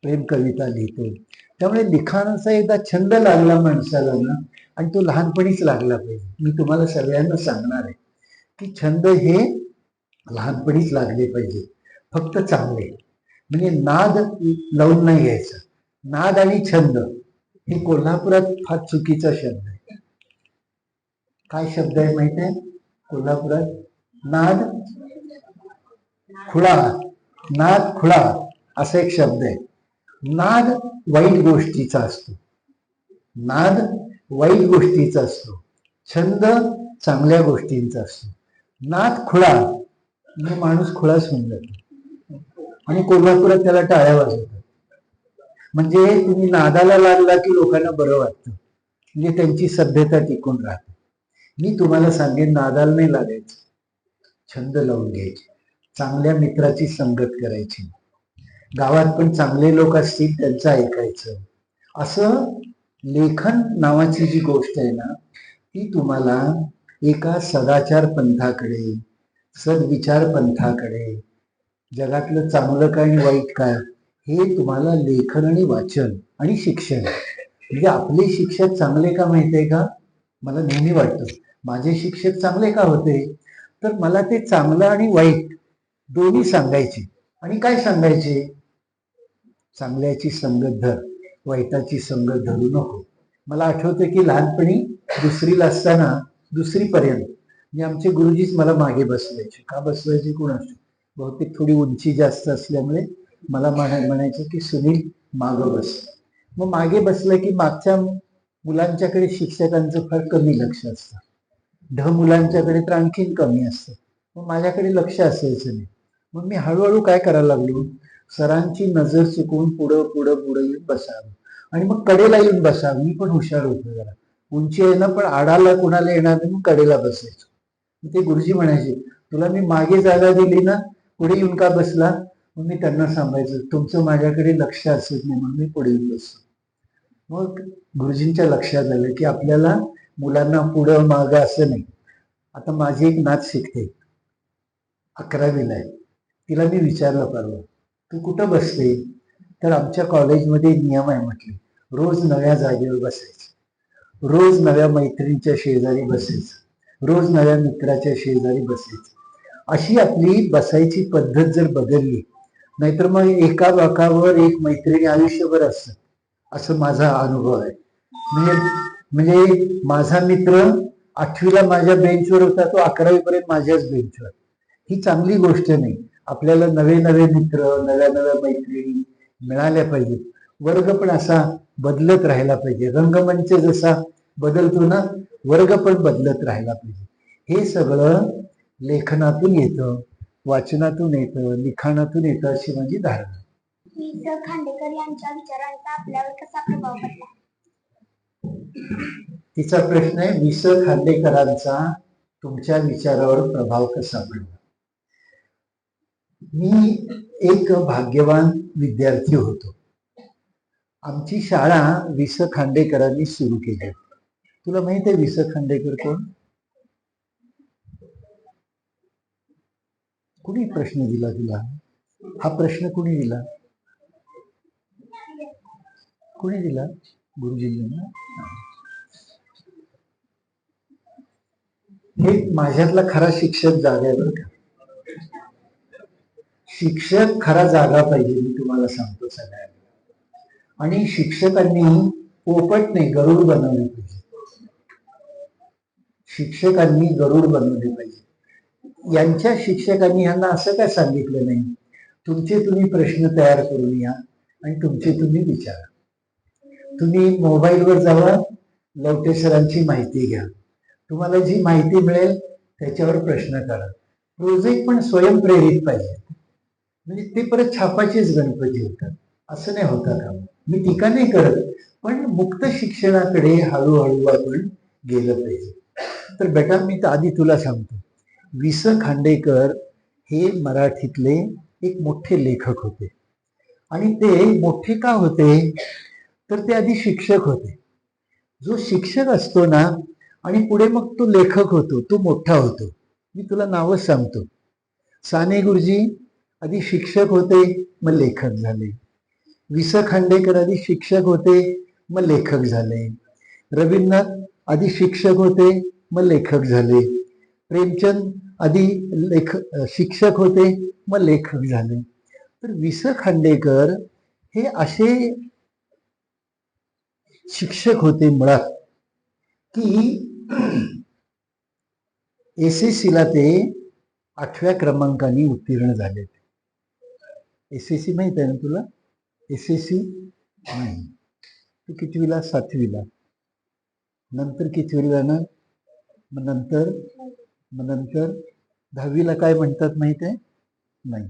प्रेम कविता लिहितो. त्यामुळे लिखाणाचा एकदा छंद लागला माणसाला ना, आणि तो लहानपणीच लागला पाहिजे. मी तुम्हाला सगळ्यांना सांगणार आहे की छंद हे लहानपणीच लागले पाहिजे, फक्त चांगले. म्हणजे नाद लावून नाही घ्यायचं. नाद आणि छंद हे कोल्हापुरात फार चुकीचा शब्द आहे. काय शब्द आहे माहित आहे कोल्हापुरात? नाद खुळा, नाद खुळा असा एक शब्द आहे. नाद वाईट गोष्टीचा असतो, नाद वाईट गोष्टीचा असतो, छंद चांगल्या गोष्टींचा असतो. नाद खुळा म्हणजे माणूस खुळाच होऊन जातो. आणि कोल्हापुरात त्याला टाळ्या वाजवतात. म्हणजे तुम्ही नादाला लागला की लोकांना बरं वाटतं, म्हणजे त्यांची सभ्यता टिकून राहते. मी तुम्हाला सांगेन, नादाला नाही लागायचं, छंद लावून घ्यायचे, चांगल्या मित्राची संगत करायची, गावात पण चांगले लोक असतील त्यांचं ऐकायचं. असं लेखन नावाची जी गोष्ट आहे ना, ती तुम्हाला एका सदाचार पंथाकडे, सद्विचार पंथाकडे, जगातलं चांगलं काय आणि वाईट काय हे तुम्हाला लेखन आणि वाचन आणि शिक्षण. म्हणजे आपले शिक्षक चांगले का माहिती आहे का? मला नेहमी वाटतं माझे शिक्षक चांगले का होते, तर मला ते चांगलं आणि वाईट दोन्ही सांगायचे. आणि काय सांगायचे, चांगल्याची संगत धर, वाईटाची संगत धरू नको. मला आठवतं की लहानपणी दुसरीला असताना, दुसरीपर्यंत म्हणजे आमचे गुरुजीच मला मागे बसवायचे. का बसवायचे कोणाच, बहुतेक थोडी उंची जास्त असल्यामुळे मला म्हणायचं की सुनील मागं बस. मग मागे बसलं की मागच्या मुलांच्याकडे शिक्षकांचं फार कमी लक्ष असतं, मुलांच्याकडे तर आणखीन कमी असतं. मग माझ्याकडे लक्ष असायचं नाही. मग मी हळूहळू काय करायला लागलो, सरांची नजर चुकवून पुढं पुढं पुढं येऊन बसावं आणि मग कडेला येऊन बसावं. मी पण हुशार होतो जरा, उंची आहे ना, पण आडाला कुणाला येणार नाही, मग कडेला बसायचो. ते गुरुजी म्हणायचे, तुला मी मागे जागा दिली ना, पुढे येऊन का बसला. मग मी त्यांना सांगायचं, तुमचं माझ्याकडे लक्ष असत नाही म्हणून मी पुढे येऊन बसतो. मग गुरुजींच्या लक्षात आलं की आपल्याला मुलांना पुढं मागं असं नाही. आता माझी एक नात शिकते, 11वीला आहे. तिला मी विचारलं परवा, तू कुठं बसते, तर आमच्या कॉलेजमध्ये नियम आहे म्हटले, रोज नव्या जागेवर बसायचं, रोज नव्या मैत्रिणीच्या शेजारी बसायचं, रोज नव्या मित्राच्या शेजारी बसायचं. अशी आपली बसायची पद्धत जर बदलली, नाहीतर मग एका वाकावर एक मैत्रिणी आयुष्यभर असतात, असं माझा अनुभव आहे. म्हणजे माझा मित्र 8वीला माझ्या बेंचवर होता, तो 11वीपर्यंत माझ्याच बेंचवर. ही चांगली गोष्ट नाही. आपल्याला नवे नवे मित्र, नव्या नव्या मैत्रिणी मिळाल्या पाहिजेत. वर्ग पण असा बदलत राहायला पाहिजे. रंगमंच जसा बदलतो ना, वर्ग पण बदलत राहायला पाहिजे. हे सगळं लेखनातून येतं, वाचनातून येतं, लिखाणातून येतं, अशी माझी धारणा. खांडेकर यांच्या विचारांचा आपल्यावर कसा प्रभाव पडला. तिचा प्रश्न आहे, वि स खांडेकरांचा तुमच्या विचारावर प्रभाव कसा पडला. मी एक भाग्यवान विद्यार्थी होतो. आमची शाळा वि स खांडेकरांनी सुरू केली. तुला माहित आहे वि स खांडेकर कोण. कुणी प्रश्न दिला तुला, हा प्रश्न कुणी दिला, कुणी दिला, गुरुजींनी ना. हे माझ्यातला खरा शिक्षक जागा आहे बरं का. शिक्षक खरा जागा पाहिजे, मी तुम्हाला सांगतो सगळ्यांना. आणि शिक्षकांनी पोपट नाही, गरुड बनवले पाहिजे. शिक्षकांनी गरुड बनवले पाहिजे. यांच्या शिक्षकांनी यांना असं काय सांगितलं नाही, तुमचे तुम्ही प्रश्न तयार करून या आणि तुमचे तुम्ही विचारा. तुम्ही मोबाईलवर जावा, लवटे सरांची माहिती घ्या, तुम्हाला जी माहिती मिळेल त्याच्यावर प्रश्न करा. प्रोजेक्ट पण स्वयंप्रेरित पाहिजे. म्हणजे ते परत छापाचेच गणपती होतात, असं नाही होता का. मी टीका नाही करत, पण मुक्त शिक्षणाकडे हळूहळू आपण गेलं पाहिजे. तर बेटा, मी तर आधी तुला सांगतो, वि स खांडेकर हे मराठीतले एक मोठे लेखक होते. आणि ते मोठे का होते, तर ते आधी शिक्षक होते. जो शिक्षक असतो ना, आणि पुढे मग तो लेखक होतो, तो मोठा होतो. मी तुला नावच सांगतो, साने गुरुजी आधी शिक्षक होते, मग लेखक झाले. वि स खांडेकर आधी शिक्षक होते, मग लेखक झाले. रवींद्रनाथ आधी शिक्षक होते, मग लेखक झाले. प्रेमचंद आधी शिक्षक होते, मग लेखक झाले. तर वि स खांडेकर हे असे शिक्षक होते मुळात, की SSC ते 8व्या क्रमांकाने उत्तीर्ण झाले. SSC माहित आहे ना तुला. SSC नाही, तू कितवीला, 7वीला. नंतर कितवीला ना, मग नंतर 10वीला काय म्हणतात माहित आहे, नाही,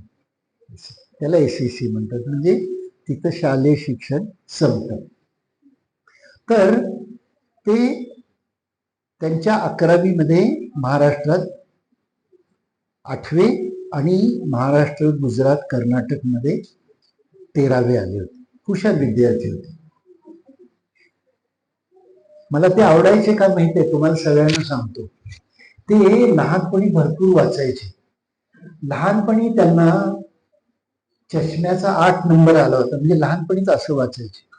त्याला SSC म्हणतात. म्हणजे तिथं शालेय शिक्षण संपतं. तर ते त्यांच्या 11वीमध्ये महाराष्ट्रात 8वे आणि महाराष्ट्र, गुजरात, कर्नाटकमध्ये 13वे आले होते. हुशार विद्यार्थी होते. मला ते आवडायचे का माहिती आहे, तुम्हाला सगळ्यांना सांगतो. ते लहानपणी भरपूर वाचायचे. लहानपणी त्यांना चष्म्याचा 8 नंबर आला होता. म्हणजे लहानपणीच असं वाचायचे.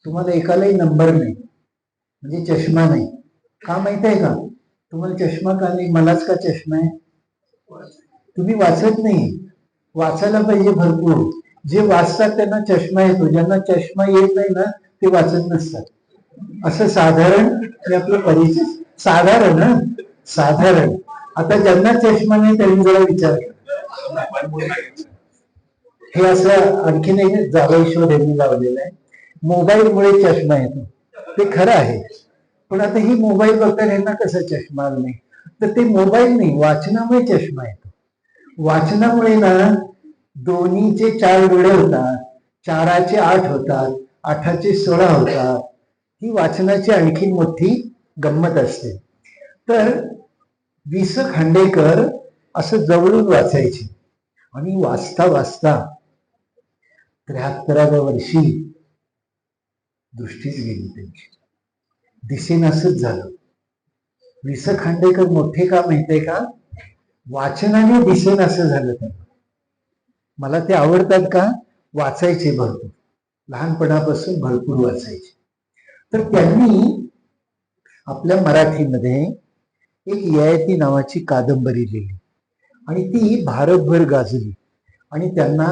तुम्हाला एकालाही नंबर नाही, म्हणजे चष्मा नाही. का माहित आहे का, तुम्हाला चष्मा का नाही? मलाच का चष्मा आहे? तुम्ही वाचत नाही. वाचायला पाहिजे भरपूर. जे वाचतात त्यांना चष्मा येतो, ज्यांना चष्मा येत नाही ना ते वाचत नसतात. असं साधारण हे आपलं परिचय. साधारण ना, साधारण. आता ज्यांना चष्मा नाही त्यांनी जरा विचार करा. हे असं आणखीन एक जावई शोध यांनी लावलेलं आहे. मोबाईलमुळे चष्मा येतो, ते खरं आहे. पण आता ही मोबाईल बघताना यांना कसं चष्मा आला नाही? तर ते मोबाईल नाही, वाचनामुळे चष्मा येतो. वाचनामुळे ना दोन्हीचे 4 डोळे होतात, 4चे 8 होतात, 8चे 16 होतात. ही वाचनाची आणखी मोठी गंमत असते. तर वि. स. खांडेकर असं जवळून वाचायचे आणि वाचता वाचता 73व्या वर्षी दृष्टीच गेली त्यांची. दिसेनासंच झालं. वि. स. खांडेकर मोठे का माहितीये का? वाचनाने दिसेनासं झालं त्यांना. मला ते आवडतात का? वाचायचे भरपूर, लहानपणापासून भरपूर वाचायचे. तर त्यांनी आपल्या मराठीमध्ये एक ययाती नावाची कादंबरी लिहिली आणि ती भारतभर गाजली आणि त्यांना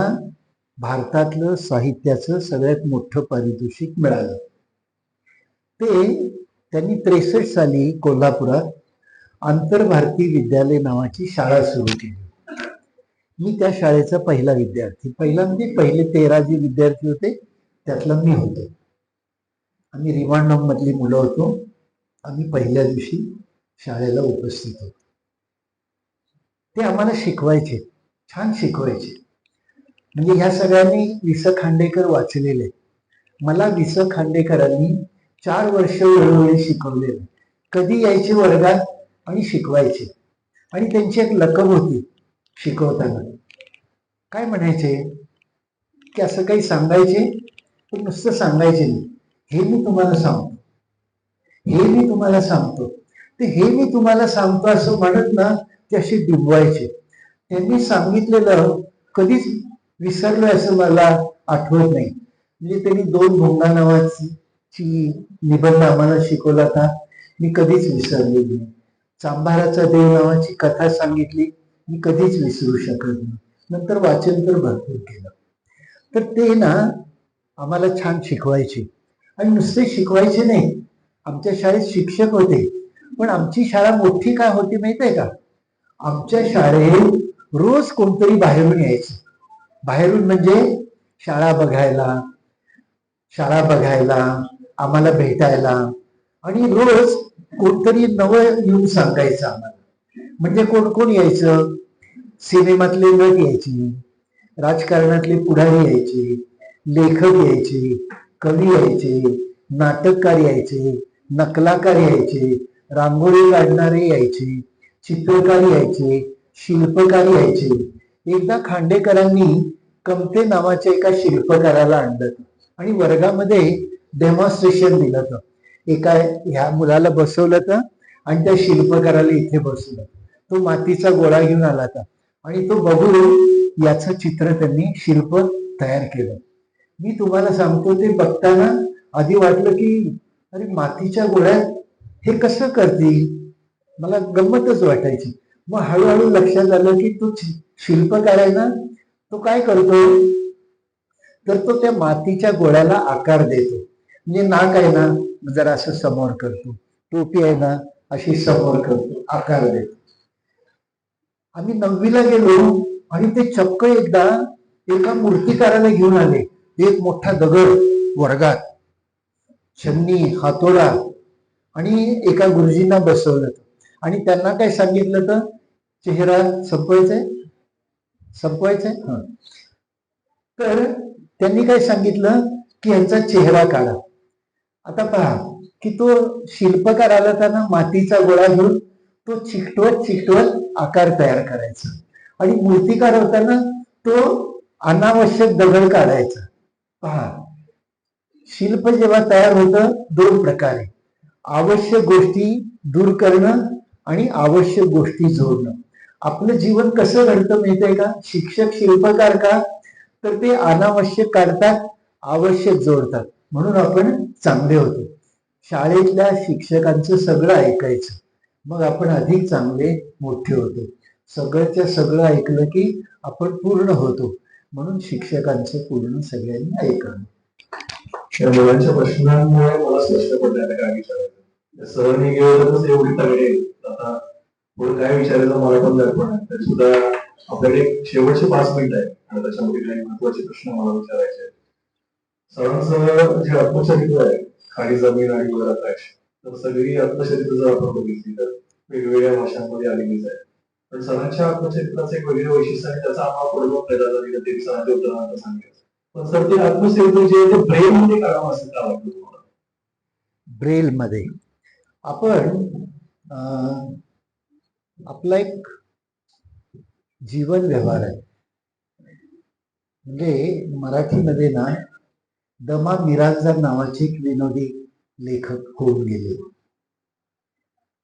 भारतातलं साहित्याचं सगळ्यात मोठं पारितोषिक मिळालं. ते त्यांनी 63 साली कोल्हापुरात आंतरभारती विद्यालय नावाची शाळा सुरू केली. मी त्या शाळेचा पहिला विद्यार्थी, पहिला म्हणजे पहिले 13 जे विद्यार्थी होते त्यातला मी होतो. आम्ही रिमांडम मधली मुलं होतो. आम्ही पहिल्या दिवशी शाळेला उपस्थित होतो. ते आम्हाला शिकवायचे, छान शिकवायचे. म्हणजे ह्या सगळ्यांनी वि. स. खांडेकर वाचलेले. मला वि. स. खांडेकरांनी 4 वर्ष वेळोवेळी शिकवलेले. कधी यायचे वर्गात आणि शिकवायचे. आणि त्यांची एक लकब होती शिकवताना. काय म्हणायचे की असं काही सांगायचे पण नुसतं सांगायचे नाही. हे मी तुम्हाला सांगतो, हे मी तुम्हाला सांगतो, ते हे मी तुम्हाला सांगतो असं म्हणत ना ते असे डिबवायचे. त्यांनी सांगितलेलं कधीच विसरलोय असं मला आठवत नाही. म्हणजे त्यांनी 2 भोंगा नावाची निबंध आम्हाला शिकवला होता, मी कधीच विसरलेली नाही. चांभाराचा देव नावाची कथा सांगितली, मी कधीच विसरू शकत नाही. नंतर वाचन तर भरपूर केलं. तर ते ना आम्हाला छान शिकवायचे. आणि नुसते शिकवायचे नाही, आमच्या शाळेत शिक्षक होते. पण आमची शाळा मोठी काय होती माहित आहे का? आमच्या शाळेत रोज कोणतरी बाहेरून यायचं. बाहेरून म्हणजे शाळा बघायला, आम्हाला भेटायला. आणि रोज कोणतरी नवं येऊन सांगायचं आम्हाला. म्हणजे कोण कोण यायचं? सिनेमातले नट यायचे, राजकारणातले पुढारी यायचे, लेखक यायचे, कवी यायचे, नाटककार यायचे, नकलाकार यायचे, रांगोळी काढणारे यायचे, चित्रकार यायचे, शिल्पकार यायचे. एकदा खांडेकरांनी कमते नावाच्या एका शिल्पकाराला आणलं आणि वर्गामध्ये डेमॉन्स्ट्रेशन दिलं होतं. एका ह्या मुलाला बसवलं होतं आणि त्या शिल्पकाराला इथे बसवलं. तो मातीचा गोळा घेऊन आला होता आणि तो बघून याचं चित्र त्यांनी शिल्प तयार केलं. मी तुम्हाला सांगतो, ते बघताना आधी वाटलं की अरे मातीच्या गोळ्यात हे कसं करतील, मला गंमतच वाटायची. मग हळूहळू लक्षात आलं की तो शिल्पकार आहे ना, तो काय करतो, तर तो त्या मातीच्या गोळ्याला आकार देतो. म्हणजे नाक आहे ना जरा असं समोर करतो, टोपी आहे ना अशी समोर करतो, आकार देतो. आम्ही 9वीला गेलो आणि ते चक्क एकदा एका मूर्तिकाराला घेऊन आले. एक मोठा दगड वर्गात, छन्नी, हातोडा, आणि एका गुरुजींना बसवलं आणि त्यांना काय सांगितलं तर चेहरा संपवायचंय. हा, तर त्यांनी काय सांगितलं की यांचा चेहरा काढा. आता पहा की तो शिल्पकार आला त्यांना मातीचा गोळा घेऊन तो चिकटवत आकार तयार करायचा. आणि मूर्तिकार होताना तो अनावश्यक दगड काढायचा. पहा, शिल्प जेव्हा तयार होतं 2 प्रकारे, आवश्यक गोष्टी दूर करणं आणि आवश्यक गोष्टी जोडणं. आपलं जीवन कसं घडतं माहितीये का? शिक्षक शिल्पकार का? तर ते अनावश्यक काढतात, आवश्यक जोडतात, म्हणून आपण चांगले होतो. शाळेतल्या शिक्षकांचं सगळं ऐकायचं. मग आपण अधिक चांगले मोठे होतो. सगळंच्या सगळं ऐकलं की आपण पूर्ण होतो. म्हणून शिक्षकांचं पूर्ण सगळ्यांनी ऐकावं. या मुलांच्या प्रश्नांमुळे मला स्पष्ट पडलं आता काय विचारायचं. सहनी गेल्यावरच एवढी तगडे आता पुढे काय विचारायचं मला पण दडपण तरी सुद्धा आपल्याकडे शेवटचे 5 मिनिट आहेत आणि त्याच्यामध्ये काही महत्वाचे प्रश्न मला विचारायचे आहेत. सरांचं जे आत्मचरित्र आहे खाली जमीन आणि वर आकाश, तर सगळी आत्मचरित्र जर आपण बघितली तर वेगवेगळ्या भाषांमध्ये आलेलीच आहे. पण सरांच्या आत्मचरित्राचं एक वेगळं वैशिष्ट्य आहे, त्याचा आम्हाला पुढे प्रयत्न झालेला ते सरांच्या उत्तरात सांगितलं. पण सर ते आत्मचरित्र जे आहे ते ब्रेल मध्ये काढावं असं का वाटतं तुम्हाला? ब्रेल मध्ये आपण आपला एक जीवन व्यवहार आहे. म्हणजे मराठीमध्ये ना दमा मिरासदार नावाचे एक विनोदी लेखक होऊन गेले.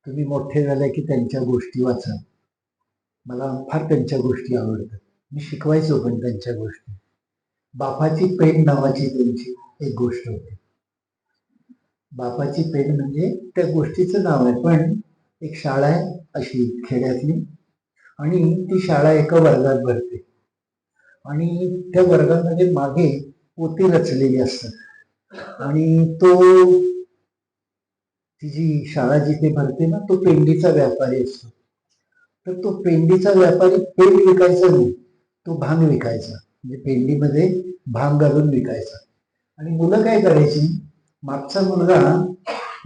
तुम्ही मोठे झाले की त्यांच्या गोष्टी वाचा. मला फार त्यांच्या गोष्टी आवडतात. मी शिकवायचो पण त्यांच्या गोष्टी. बापाची पेन नावाची त्यांची एक गोष्ट होती. बापाची पेन म्हणजे त्या गोष्टीचं नाव आहे, पण एक शाळा आहे अशी खेड्यातली आणि ती शाळा एका वर्गात भरते आणि त्या वर्गामध्ये मागे पोती रचलेली असतात आणि ती जी शाळा जिथे भरते ना तो पेंडीचा व्यापारी असतो. तर तो पेंडीचा व्यापारी पेंड विकायचा नाही, तो भांग विकायचा. म्हणजे पेंडीमध्ये भांग घालून विकायचा. आणि मुलं काय करायची, मागचा मुलगा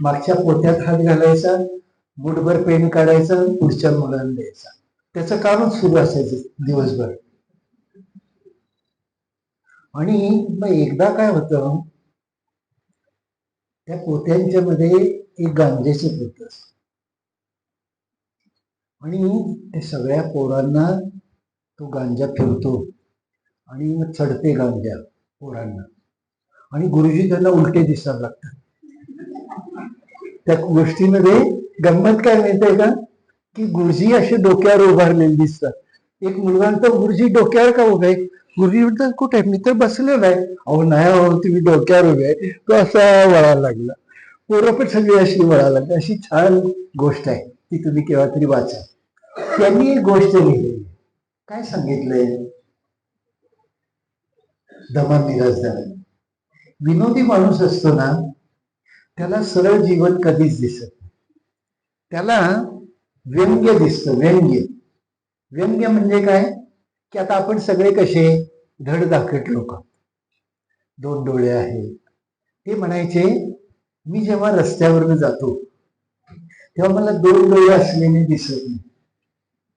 मागच्या पोत्यात हात घालायचा, मुठभर पेन काढायचा, पुढच्या मुलांना द्यायचा. त्याचं कामच सुरू असायचं दिवसभर. आणि मग एकदा काय होतं, त्या पोत्यांच्या मध्ये एक गांजेचे पोत असत आणि त्या सगळ्या पोरांना तो गांजा फिरतो आणि मग चढते गांजा पोरांना आणि गुरुजी त्यांना उलटे दिसायला लागतात. त्या गोष्टीमध्ये गंमत काय माहितीये का, की गुरुजी असे डोक्यावर उभारलेले दिसतात. एक मुलगा तर गुरुजी डोक्यावर का उभे? गुरुजी म्हणतात कुठे? मी तर बसलेला आहे. अहो नाही, अहो तुम्ही डोक्यावर उभे आहे. तो असा वळायला लागला. पोरं पण सगळी अशी वळायला लागली. अशी छान गोष्ट आहे ती, तुम्ही केव्हा तरी वाचा. त्यांनी एक गोष्ट लिहिली. काय सांगितलंय? दमा मिरासदार विनोदी माणूस असतो ना, त्याला सरळ जीवन कधीच दिसत नाही. त्याला व्यंग्य दिसतं. व्यंग्य म्हणजे काय, की आता आपण सगळे कसे धडधाकट लोक, 2 डोळे आहेत. ते म्हणायचे मी जेव्हा रस्त्यावरनं जातो तेव्हा मला 2 डोळे असलेले दिसत नाही.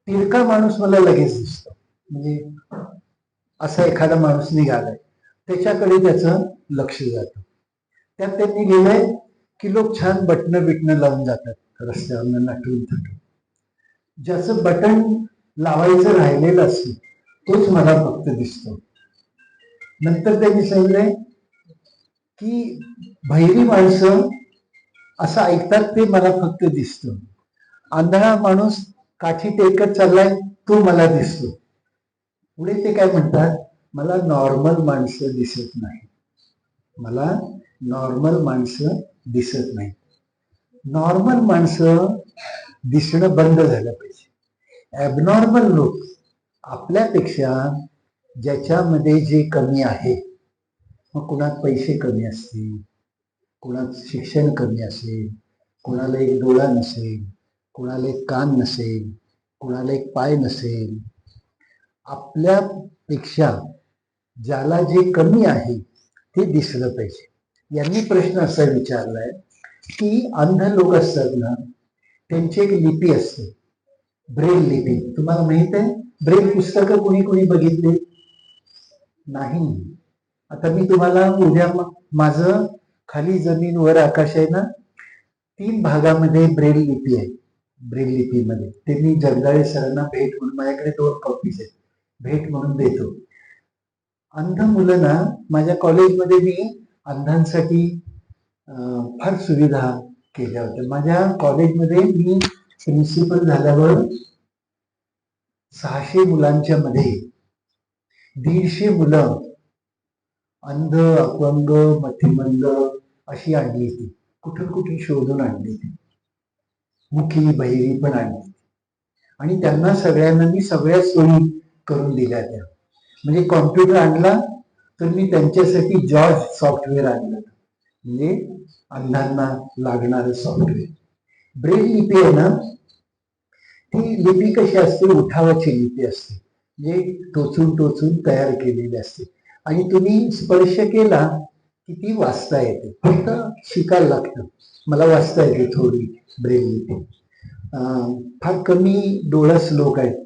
तिरका माणूस मला लगेच दिसतो. म्हणजे असा एखादा माणूस निघालाय त्याच्याकडे त्याचं लक्ष जातं. त्यात त्यांनी लिहिलंय की लोक छान बटणं बिटणं लावून जातात रस्त्यावरनं नटून थटून. ज्याचं बटन लावायचं राहिलेलं असतं तोच मला फक्त दिसतो. नंतर त्यांनी सांगितलंय की बहिरी माणसं असं ऐकतात ते मला फक्त दिसतं. आंधळा माणूस काठी टेकत चाललाय तो मला दिसतो. पुढे ते काय म्हणतात, मला नॉर्मल माणसं दिसत नाही. मला नॉर्मल माणसं दिसत नाही. नॉर्मल माणसं दिसणं बंद झालं पाहिजे. ॲबनॉर्मल लोक आपल्यापेक्षा ज्याच्यामध्ये जे कमी आहे, मग कुणात पैसे कमी असतील, कुणात शिक्षण कमी असेल, कुणाला एक डोळा नसेल, कुणाला एक कान नसेल, कुणाला एक पाय नसेल, आपल्यापेक्षा ज्याला जे कमी आहे ते दिसलं पाहिजे. यांनी प्रश्न असा विचारलाय की अंध लोक असतात ना, त्यांची एक लिपी असते, ब्रेल लिपी. तुम्हाला माहित आहे ब्रेल पुस्तकं कुणी कुणी बघितले नाही? आता मी तुम्हाला उद्या माझं खाली जमीन वर आकाश आहे ना, 3 भागामध्ये ब्रेल लिपी आहे. ब्रेल लिपीमध्ये ते मी जगदाळे सरांना भेट म्हणून, माझ्याकडे 2 कॉपीज आहेत, भेट म्हणून देतो. अंध मुलं ना, माझ्या कॉलेजमध्ये मी अंधांसाठी फार सुविधा केल्या होत्या. माझ्या कॉलेजमध्ये मी प्रिन्सिपल झाल्यावर 600 मुलांच्या मध्ये 150 मुलं अंध, अपंग, मतिमंद अशी आणली ती. कुठून कुठून शोधून आणली ती. मुखी बहिरी पण आणली आणि त्यांना सगळ्यांना मी सगळ्या सोयी करून दिल्या त्या. म्हणजे कॉम्प्युटर आणला तर मी त्यांच्यासाठी जॉर्ज सॉफ्टवेअर आणलं, म्हणजे अंधांना लागणारं सॉफ्टवेअर. ब्रेल लिपी आहे ना, ती लिपी कशी असते, उठावाची लिपी असते, म्हणजे टोचून टोचून तयार केलेली असते आणि तुम्ही स्पर्श केला की ती वाचता येते. फक्त शिकायला लागतं. मला वाचता येते थोडी ब्रेल लिपी. फार कमी डोळस लोक आहेत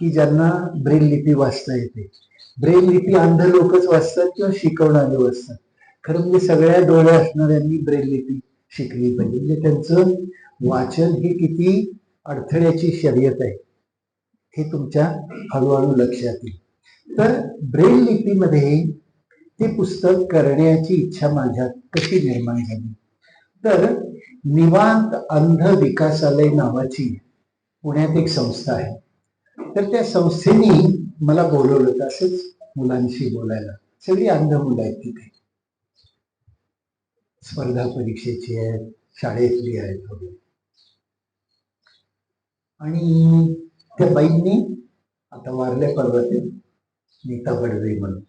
की ज्यांना ब्रेल लिपी वाचता येते. ब्रेल लिपी अंध लोकच वाचतात किंवा शिकवणारे वाचतात. खरं म्हणजे सगळ्या डोळे असणाऱ्यांनी ब्रेल लिपी शिकली पाहिजे. म्हणजे त्यांचं वाचन ही किती अडथळ्याची शर्यत आहे हे तुमच्या हळूहळू लक्षात येईल. तर ब्रेल लिपीमध्ये ते पुस्तक करण्याची इच्छा माझ्यात कशी निर्माण झाली, तर निवांत अंध विकासालय नावाची पुण्यात एक संस्था आहे. तर त्या संस्थेने मला बोलवलं होतं असंच मुलांशी बोलायला. सगळी अंध मुलं आहेत तिथे, स्पर्धा परीक्षेची आहेत, शाळेतली आहेत वगैरे. आणि त्या बाईंनी, आता वारल्या परवा ते, नीता बडवे म्हणून,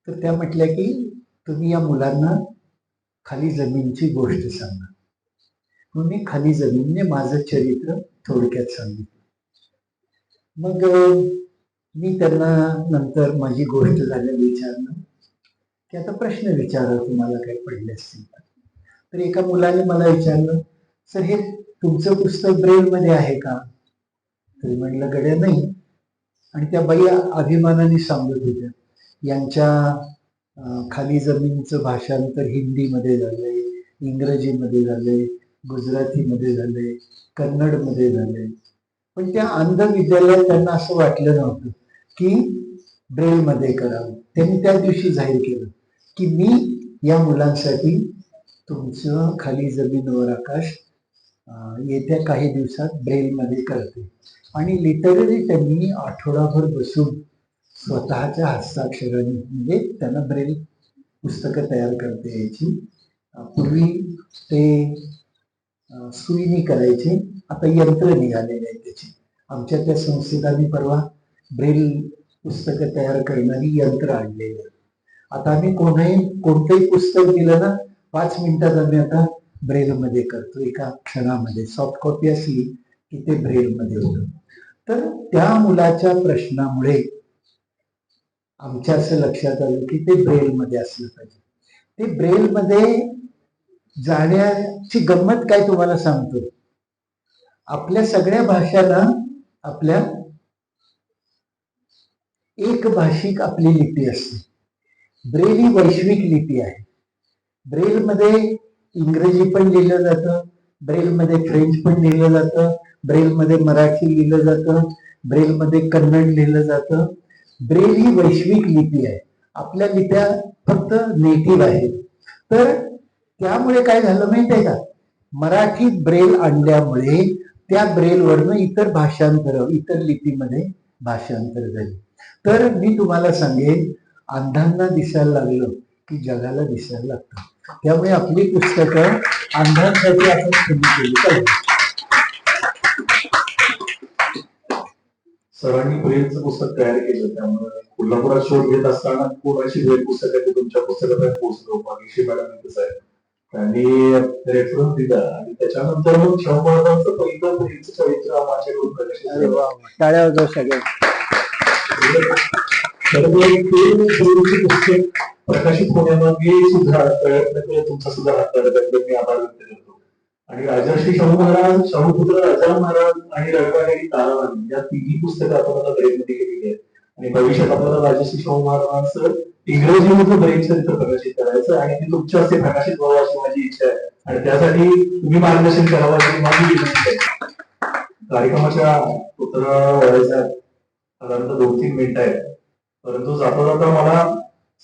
तर त्या म्हटल्या की तुम्ही या मुलांना खाली जमीनची गोष्ट सांगा. म्हणून मी खाली जमीन म्हणजे माझं चरित्र थोडक्यात सांगितलं. मग मी त्यांना नंतर माझी गोष्ट झाल्यावर विचारलं की आता प्रश्न विचारा तुम्हाला काही पडले असतील. तर एका मुलाने मला विचारलं, सर हे तुमचं पुस्तक ब्रेल मध्ये आहे का? तरी म्हणलं गड्या नाही. आणि त्या बाई अभिमानाने सांगत होत्या, यांच्या खाली जमीनचं भाषांतर हिंदीमध्ये झालंय, इंग्रजीमध्ये झालंय, गुजरातीमध्ये झालंय, कन्नडमध्ये झालंय. पण त्या अंध विद्यालयात त्यांना असं वाटलं नव्हतं की ब्रेलमध्ये करावं. त्यांनी त्या दिवशी जाहीर केलं की मी या मुलांसाठी तुमचं खाली जमीनवर आकाश येत्या काही दिवसात ब्रेलमध्ये करते. आणि लिटरली त्यांनी आठवडाभर बसून स्वतःच्या हस्ताक्षराने, म्हणजे त्यांना ब्रेल पुस्तकं तयार करता यायची. पूर्वी ते सुईनी करायचे, आता यंत्र निघालेले आहे त्याची. आमच्या त्या संस्थेत आम्ही परवा ब्रेल पुस्तकं तयार करणारी यंत्र आणलेली. आता आम्ही कोणतंही पुस्तक दिलं ना, 5 मिनिटात आम्ही आता ब्रेलमध्ये करतो, एका क्षणामध्ये. सॉफ्ट कॉपी असली की ते ब्रेलमध्ये होतं. तर त्या मुलाच्या प्रश्नामुळे आमच्या असं लक्षात आलं की ते ब्रेलमध्ये असलं पाहिजे. ते ब्रेलमध्ये जाण्याची गंमत काय तुम्हाला सांगतो. आपल्या सगळ्या भाषांना आपल्या एक भाषिक आपली लिपी असते. ब्रेल ही वैश्विक लिपी आहे. ब्रेलमध्ये इंग्रजी पण लिहिलं जातं, ब्रेलमध्ये फ्रेंच पण लिहिलं जातं, ब्रेलमध्ये मराठी लिहिलं जातं, ब्रेलमध्ये कन्नड लिहिलं जातं. ब्रेल ही वैश्विक लिपी आहे. आपल्या लिप्या फक्त नेटिव्ह आहेत. तर त्यामुळे काय झालं माहिती आहे का, मराठीत ब्रेल आणल्यामुळे त्या ब्रेलवरनं इतर भाषांतर, इतर लिपीमध्ये भाषांतर झाले. तर मी तुम्हाला सांगेन, अंधांना दिसायला लागलं की जगाला दिसायला लागतं. त्यामुळे आपली पुस्तकं अंधांसाठी आपण सुरू केली पाहिजे. सरांनी ब्रेलचं पुस्तक तयार केलं, त्यामुळे कोल्हापुरात शोध घेत असताना कोणाची ब्रेल पुस्तक आहे ते तुमच्या पुस्तकात पोहोचलो. मागेशी मॅडम इथंच आहे, त्यांनी रेफरन्स दिला आणि त्याच्यानंतर मग शाहू महाराजांचं पहिलं ब्रेलचं चरित्र माझ्याकडून प्रकाशित झालं. टाळ्या वाजवा सगळे. पुस्तक प्रकाशित होण्यामागे सुद्धा प्रयत्न केला, तुमचा सुद्धा हात त्याबद्दल मी आभार व्यक्त करतो. आणि राजर्षी शाहू महाराज, शाहूपुत्र राजा महाराज आणि रंगारी तारावाणी या तिन्ही पुस्तकं आपण आता ब्रेलमध्ये केलेली आहेत. आणि भविष्यात आपल्याला राजर्षी शाहू महाराजांचं इंग्रजीमधून ब्रेल चरित्र प्रकाशित करायचं आणि ते तुमच्या हस्ते प्रकाशित व्हावं अशी माझी इच्छा आहे. आणि त्यासाठी तुम्ही मार्गदर्शन करावं अशी माझी विनंती आहे. कार्यक्रमाच्या उत्तराला वळायच्या साधारणतः 2-3 मिनिटं आहेत, परंतु जाता जाता मला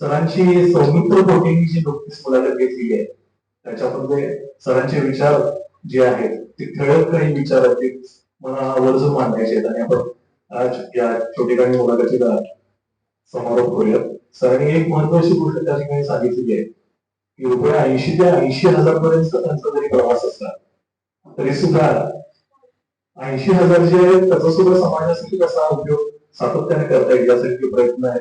सरांची सौमित्र कोटेंनी जी नुकतीच मुलाखत घेतलेली आहे त्याच्यामध्ये सरांचे विचार जे आहेत ते ठळक काही विचार आहेत ते मला आवर्जून मांडायचे आहेत. आणि आपण आज या छोटेखानी मुलाखतीला समारोप करूया. सरांनी एक महत्वाची गोष्ट त्या ठिकाणी सांगितलेली आहे की रुपये 80 ते 80,000 पर्यंत त्यांचा जरी प्रवास असला तरी सुद्धा 80,000 जे आहेत त्याचा सुद्धा समाजासाठी कसा उपयोग सातत्याने करता येईल यासाठी प्रयत्न आहे.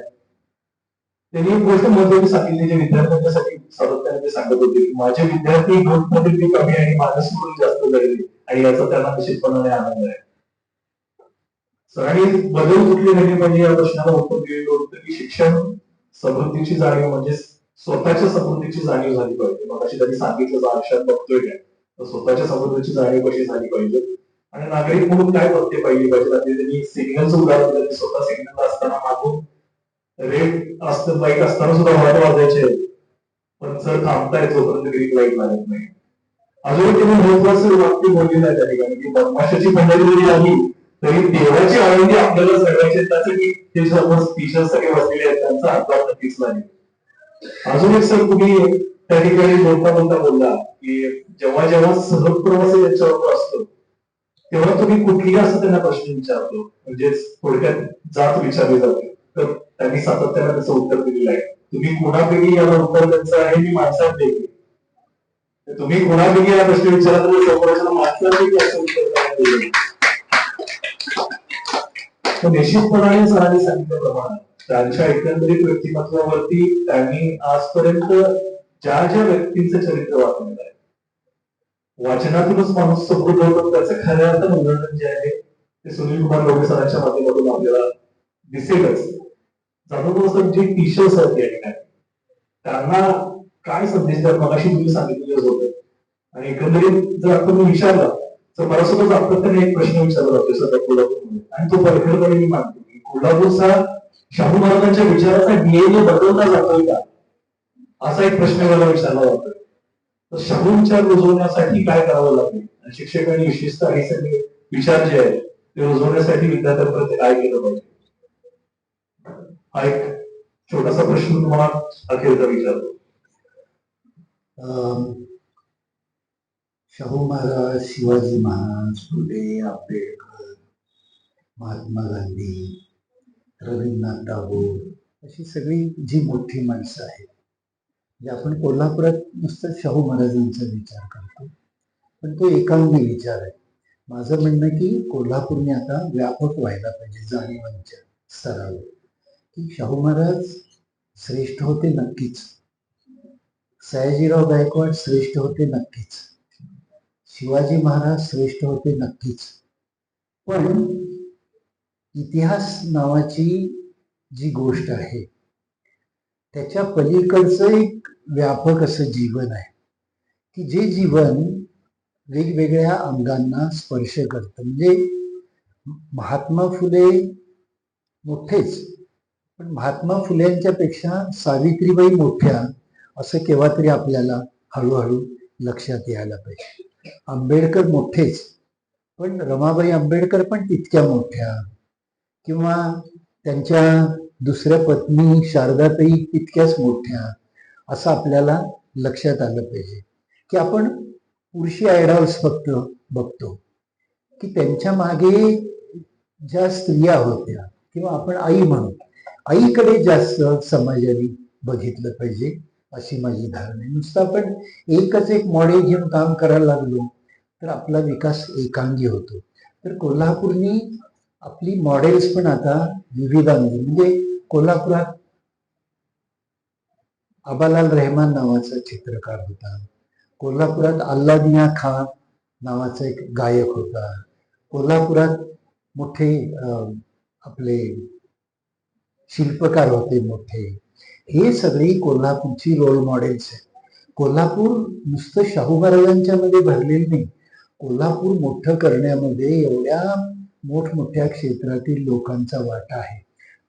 त्यांनी एक गोष्ट महत्वाची सांगितली जे विद्यार्थ्यांसाठी सातत्याने ते सांगत होते की माझे विद्यार्थी नोटमध्ये मी कमी आणि माझ्या स्कूल जास्त झालेली आणि याचा त्यांना निश्चितपणाने आनंद आहे. सरांनी बदल कुठले घडले पाहिजे या प्रश्नाला उत्तर दिलेलं होतं की शिक्षण समृद्धीची जाणीव म्हणजे स्वतःच्या समृद्धीची जाणीव झाली पाहिजे. मग अशी त्यांनी सांगितलं आयुष्यात बघतोय काय तर स्वतःच्या समृद्धीची जाणीव कशी झाली पाहिजे आणि नागरिक म्हणून काय करते पाहिजे त्यांनी सिग्नलचं उदाहरण दिलं. स्वतः सिग्नल असताना मागून रेड असतं लाईट असताना सुद्धा वाट वाजायचे पण जर थांबताय जोपर्यंत ग्रीन लाईट लागत नाही. अजून तुम्ही महत्वाचं वाक्य बोललेलं आहे त्या ठिकाणी की बदमाशाची पंढरी जरी आली तरी देवाची आनंदी आपल्याला जगायचे त्यासाठी ते समज टीचर सगळे बसलेले आहेत त्यांचा हातभार नक्कीच नाही. अजून एक सर तुम्ही त्या ठिकाणी बोलता बोलला की जेव्हा जेव्हा सहज प्रवास याच्यावर असतो तेव्हा तुम्ही कुठलीही असं त्यांना प्रश्न विचारतो म्हणजे थोडक्यात जात विचारली जाते तर त्यांनी सातत्याने त्याचं उत्तर दिलेलं आहे. तुम्ही कुणापैकी याला उत्तर द्यायचं आहे मी माणसात देईल. तुम्ही कुणापैकी याला प्रश्न विचारा तर समोरच्या माणसापैकी असं उत्तर द्यायला दिलं. निश्चितपणाने सरांनी सांगितल्याप्रमाणे त्यांच्या एकंदरीत व्यक्तिमत्वावरती त्यांनी आजपर्यंत ज्या ज्या व्यक्तींचं चरित्र वाचलेलं आहे वाचनातूनच माणूस समृद्ध होतो त्याचं खऱ्या अर्थानं उदाहरण जे आहे ते सुनील कुमार लोढे सरांच्या माध्यमातून आपल्याला दिसेलच. जाधव सर जे टीचर्स आहेत या ठिकाणी त्यांना काय संदेश द्या मगाशी तुम्ही सांगितलेलं होतं आणि एकंदरीत जर आपण विचारला तर मला सुद्धा सातत्याने एक प्रश्न विचारला जातो सध्या कोल्हापूरमध्ये आणि तो परखडपणे मी मानतो की कोल्हापूरचा शाहू महाराजांच्या विचाराचा डीएनए बदलला जातोय का असा एक प्रश्न मला विचारला जातोय. तर शाहू विचार रुजवण्यासाठी काय करावं लागेल आणि शिक्षकांनी विशेषतः हे सगळे विचार जे आहेत ते रुजवण्यासाठी विद्यार्थ्यांपर्यंत काय केलं पाहिजे हा एक छोटासा प्रश्न तुम्हाला अखेरचा विचारतो. शाहू महाराज, शिवाजी महाराज, फुले, आंबेडकर, महात्मा गांधी, रवींद्रनाथ टागोर अशी सगळी जी मोठी माणसं आहेत म्हणजे आपण कोल्हापुरात नुसतं शाहू महाराजांचा विचार करतो पण तो एकांगी विचार आहे. माझं म्हणणं की कोल्हापूरने आता व्यापक व्हायला पाहिजे जाणीवांच्या स्तरावर की शाहू महाराज श्रेष्ठ होते नक्कीच, सयाजीराव गायकवाड श्रेष्ठ होते नक्कीच, शिवाजी महाराज श्रेष्ठ होते नक्कीच, पण इतिहास नावाची जी गोष्ट आहे त्याच्या पलीकडचं एक व्यापक असं जीवन आहे की जे जीवन वेगवेगळ्या अंगांना स्पर्श करतं. म्हणजे महात्मा फुले मोठेच पण महात्मा फुलेंच्या पेक्षा सावित्रीबाई मोठ्या असं केव्हा तरी आपल्याला हळूहळू लक्षात यायला पाहिजे. आंबेडकर मोठेच पण रमाबाई आंबेडकर पण तितक्या मोठ्या किंवा त्यांच्या दुसऱ्या पत्नी शारदाताई तितक्याच मोठ्या असं आपल्याला लक्षात आलं पाहिजे की आपण पुरुषी आयडॉल्स फक्त बघतो की त्यांच्या मागे ज्या स्त्रिया होत्या किंवा आपण आई म्हणू आईकडे जास्त समाजाने बघितलं पाहिजे अशी माझी धारणा आहे. नुसतं आपण एकच एक मॉडेल घेऊन काम करायला लागलो तर आपला विकास एकांगी होतो. तर कोल्हापूरनी आपली मॉडेल्स पण आता विविधांगी म्हणजे कोल्हापुरात आबालाल रेहमान नावाचा चित्रकार होता, कोल्हापुरात अल्लादिया खान नावाचा एक गायक होता, कोल्हापुरात मोठे आपले शिल्पकार होते मोठे. हे सगळी कोल्हापूरची रोल मॉडेल्स आहेत. कोल्हापूर नुसतं शाहू महाराजांच्या मध्ये भरलेलं नाही, कोल्हापूर मोठं करण्यामध्ये एवढ्या मोठमोठ्या क्षेत्रातील लोकांचा वाटा आहे.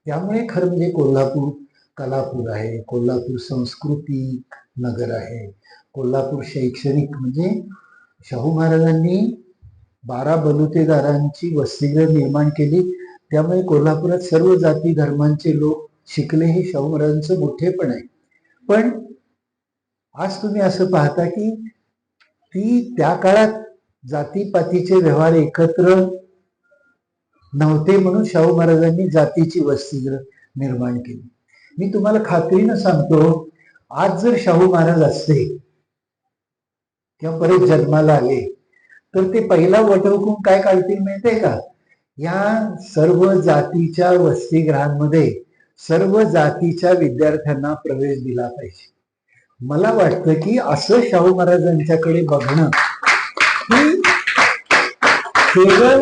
त्यामुळे खरं म्हणजे कोल्हापूर कलापूर आहे, कोल्हापूर सांस्कृतिक नगर आहे, कोल्हापूर शैक्षणिक म्हणजे शाहू महाराजांनी 12 बलुतेदारांची वसतिगृह निर्माण केली त्यामुळे कोल्हापुरात सर्व जाती धर्मांचे लोक शिकले हे शाहू महाराजांचं मोठेपण आहे. पण आज तुम्ही असं पाहता की त्या काळात जातीपातीचे व्यवहार एकत्र नव्हते म्हणून शाहू महाराजांनी जातीची वसतिगृह निर्माण केली. मी तुम्हाला खात्रीनं सांगतो आज जर शाहू महाराज असते किंवा परत जन्माला आले तर ते पहिला वटहुकूम काय काढतील माहितीये का? या सर्व जातीच्या वसतिगृहांमध्ये सर्व जातीच्या विद्यार्थ्यांना प्रवेश दिला पाहिजे. मला वाटतं की असं शाहू महाराजांच्याकडे बघणं की केवळ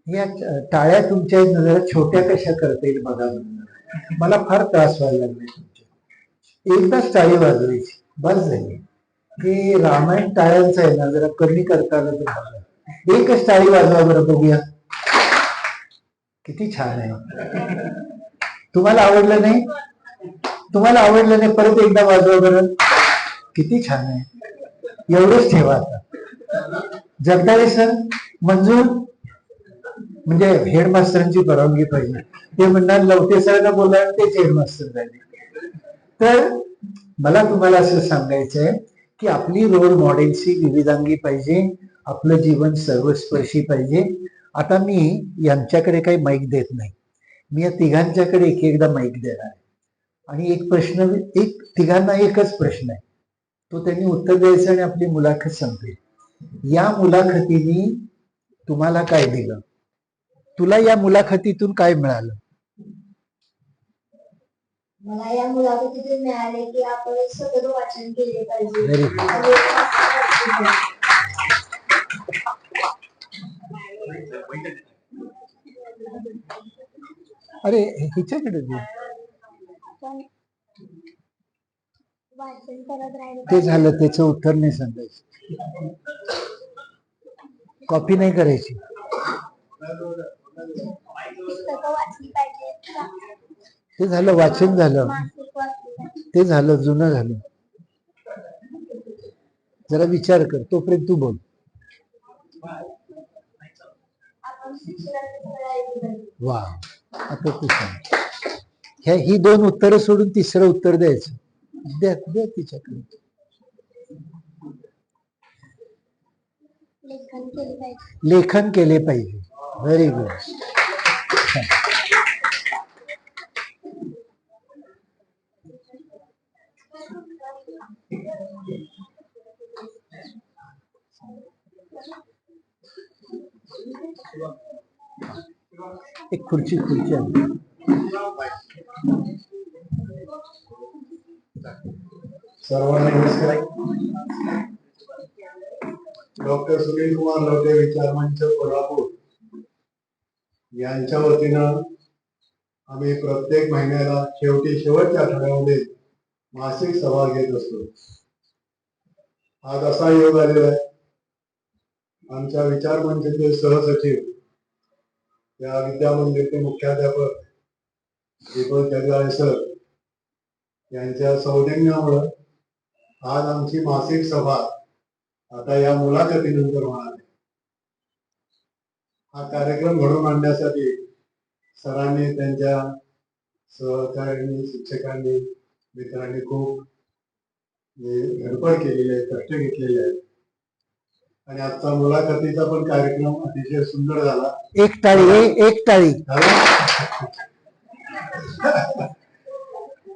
या टाळ्या तुमच्या जरा छोट्या कशा करता येईल बघा. मला फार त्रास व्हायला लागले तुमच्या. एकदाच टाळी वाजवायची बस झाली. हे रामायण टाळ्यांचं आहे ना, जरा कमी करता आलं तर बघा. एकच टाळी वाजवा बरं बघूया. किती छान आहे. तुम्हाला आवडलं नाही? तुम्हाला आवडलं नाही? परत एकदा वाजवा बरं. किती छान आहे. एवढंच ठेवा आता. जगदाळे सर मंजूर, म्हणजे हेडमास्टरांची परवानगी पाहिजे. ते म्हणणार लवटे सरांना बोला, तेच हेडमास्टर झाले. तर मला तुम्हाला असं सांगायचंय की आपली रोल मॉडेल्सची विविधांगी पाहिजे. आपलं जीवन सर्वस्पर्शी पाहिजे. आता मी यांच्याकडे काही माईक देत नाही. मी या तिघांच्याकडे एक एकदा माईक देणार आहे आणि एक प्रश्न, एक तिघांना एकच प्रश्न आहे, तो त्यांनी उत्तर द्यायचं आणि आपली मुलाखत संपेल. या मुलाखतीने तुम्हाला काय दिलं? तुला या मुलाखतीतून काय मिळालं? मला या मुलाखतीतून मिळाले की आपण सतत वाचन केले पाहिजे. Very good. अरे हिच्याकडे दे. वाचन करत राहिले ते झालं, त्याचं उत्तर नाही सांगायचं. कॉपी नाही करायची. पुस्तकं वाचली पाहिजे. ते झालं, वाचन झालं. मासिक वाचली पाहिजे. ते झालं, जुनं झालं. जरा विचार कर, तोपर्यंत तू बोल. आपण शिक्षणाचे सगळं ऐकलं पाहिजे. वा, आता तू सांग. ही दोन उत्तरं सोडून तिसरं उत्तर द्यायचं. द्या द्या तिच्याकडे. लेखन केले पाहिजे. लेखन केले पाहिजे. Very good. एक खुर्ची आली. सर्वांना नमस्कार. डॉक्टर सुनील कुमार लवटे विचार मंच कोल्हापूर यांच्या वतीनं आम्ही प्रत्येक महिन्याला शेवटच्या आठवड्यामध्ये मासिक सभा घेत असतो. आज असा योग आलेला आहे, आमच्या विचार मंचचे सहसचिव, त्या विद्यामंदिरचे मुख्याध्यापक दीपक जगदाळे सर यांच्या सौजन्यामुळे आज आमची मासिक सभा आता या मुलाखतीनंतर होणार आहे. हा कार्यक्रम घडवून आणण्यासाठी सरांनी, त्यांच्या सहकाऱ्यांनी, शिक्षकांनी, मित्रांनी खूप धडपड केलेली आहे, कष्ट घेतलेले आहेत आणि आजचा मुलाखतीचा पण कार्यक्रम अतिशय सुंदर झाला. एक टाळी, एक टाळी.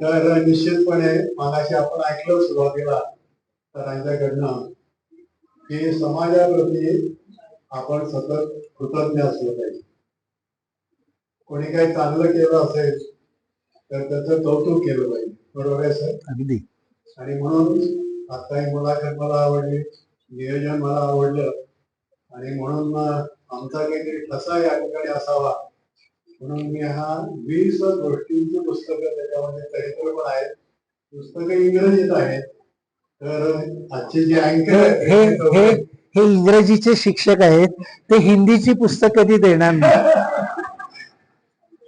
तर निश्चितपणे मगाशी आपण ऐकलं सुरुवातीला सरांच्याकडनं की समाजाप्रती आपण सतत कृतज्ञ असलं पाहिजे. कोणी काही चांगलं केलं असेल तर त्याचं कौतुक केलं पाहिजे. बरोबर आहे सर? अगदी. आणि म्हणून आता ही मुलाखत मला आवडली, नियोजन मला आवडलं आणि म्हणून आमचा काहीतरी ठसा या ठिकाणी असावा म्हणून मी हा 20 गोष्टींची पुस्तकं, त्याच्यामध्ये चरित्र पण आहेत, पुस्तकं इंग्रजीत आहेत. तर आजचे जे अँकर हे इंग्रजीचे शिक्षक आहेत, ते हिंदीची पुस्तक कधी देणार नाही.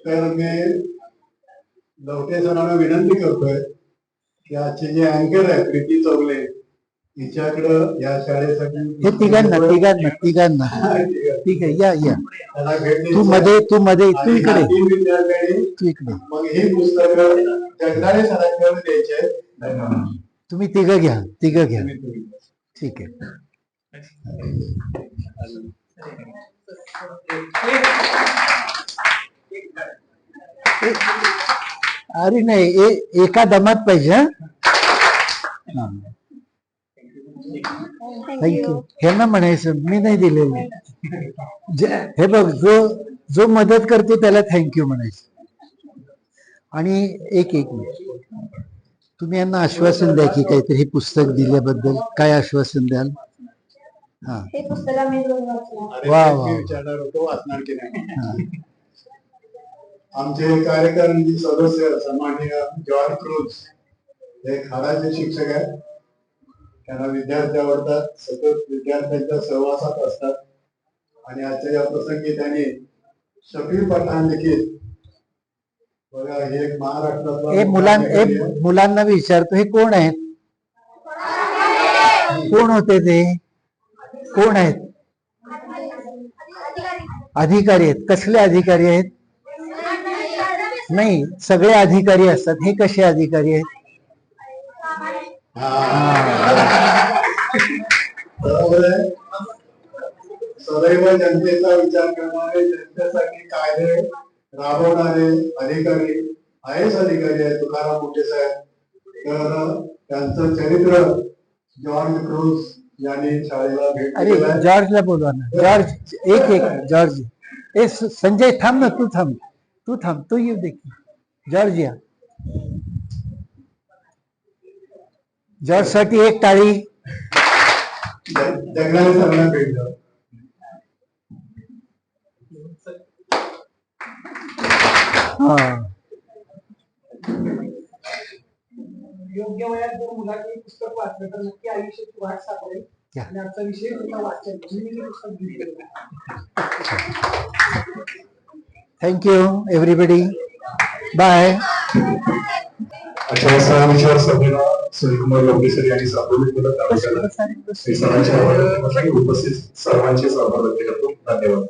तर मी लवटे सरांना विनंती करतोय की आजचे जे अँकर आहेत प्रीती चौगले, तिच्याकडं या शाळेसाठी हे तिघांना ठीक आहे. या त्याला भेट तू द्यायची. मध्ये तू आणि इकडे, ह्या 3 विद्यार्थ्यांनी तू इकडे. मग ही पुस्तकं जगदाळे सरांकडे द्यायची आहेत. धन्यवाद. तुम्ही तिघं घ्या. ठीक आहे. अरे नाही एका दमात पाहिजे हा. थँक्यू. ह्यांना म्हणायचं मी नाही दिलेलं. हे बघ, जो मदत करतो त्याला थँक्यू म्हणायचं. आणि एक मिनिट, तुम्ही यांना आश्वासन द्या की काहीतरी हे पुस्तक दिल्याबद्दल काय आश्वासन द्याल? हा. हे पुस्तक आम्ही रोज वाचलं. वा वा. विचारणार होतो, वाचणार की नाही. हा. आमचे कार्यकारिणी सदस्य सन्माननीय जॉन क्रूज हे खाडाचे शिक्षक आहेत. त्यांना विद्यार्थी आवडतात, सतत विद्यार्थ्यांच्या सहवासात असतात आणि आजच्या या प्रसंगी त्यांनी शफीर पठाण लिखित, बघा हे एक महाराष्ट्रातला मुलांना विचारतो, हे कोण आहेत? कोण होते ते? कोण आहेत? अधिकारी आहेत. कसले अधिकारी आहेत? नाही, सगळे अधिकारी असतात. हे कसे अधिकारी आहेत? बरोबर आहे. सदैव जनतेचा विचार करणारे, जनतेसाठी कायदे राबवणारे अधिकारी, IAS अधिकारी आहेत तुकाराम मोठे साहेब. तर त्यांचं चरित्र जॉन क्रूज यांनी शाळेला भेट अरे दिलेलं. जॉर्जला बोलवा ना. जॉर्ज, एक जॉर्ज. संजय थांब ना, तू थांब, तू येऊ दे की. जॉर्ज या. जॉर्ज साठी एक टाळी. जगनाने सरांना भेट द्या. हा. योग्य वयात जर मुलांनी पुस्तक वाचलं तर नक्की आयुष्याची वाट सापडेल. आणि आजचा विषय होता वाचन. मी हे पुस्तक दिलेलं आहे. Thank you everybody. बाय. अशा सहा विचार सभेला सुनीलकुमार लोकेसर यांनी संबोधित केलं. त्याबद्दल उपस्थित सर्वांचे आभार व्यक्त करतो. धन्यवाद.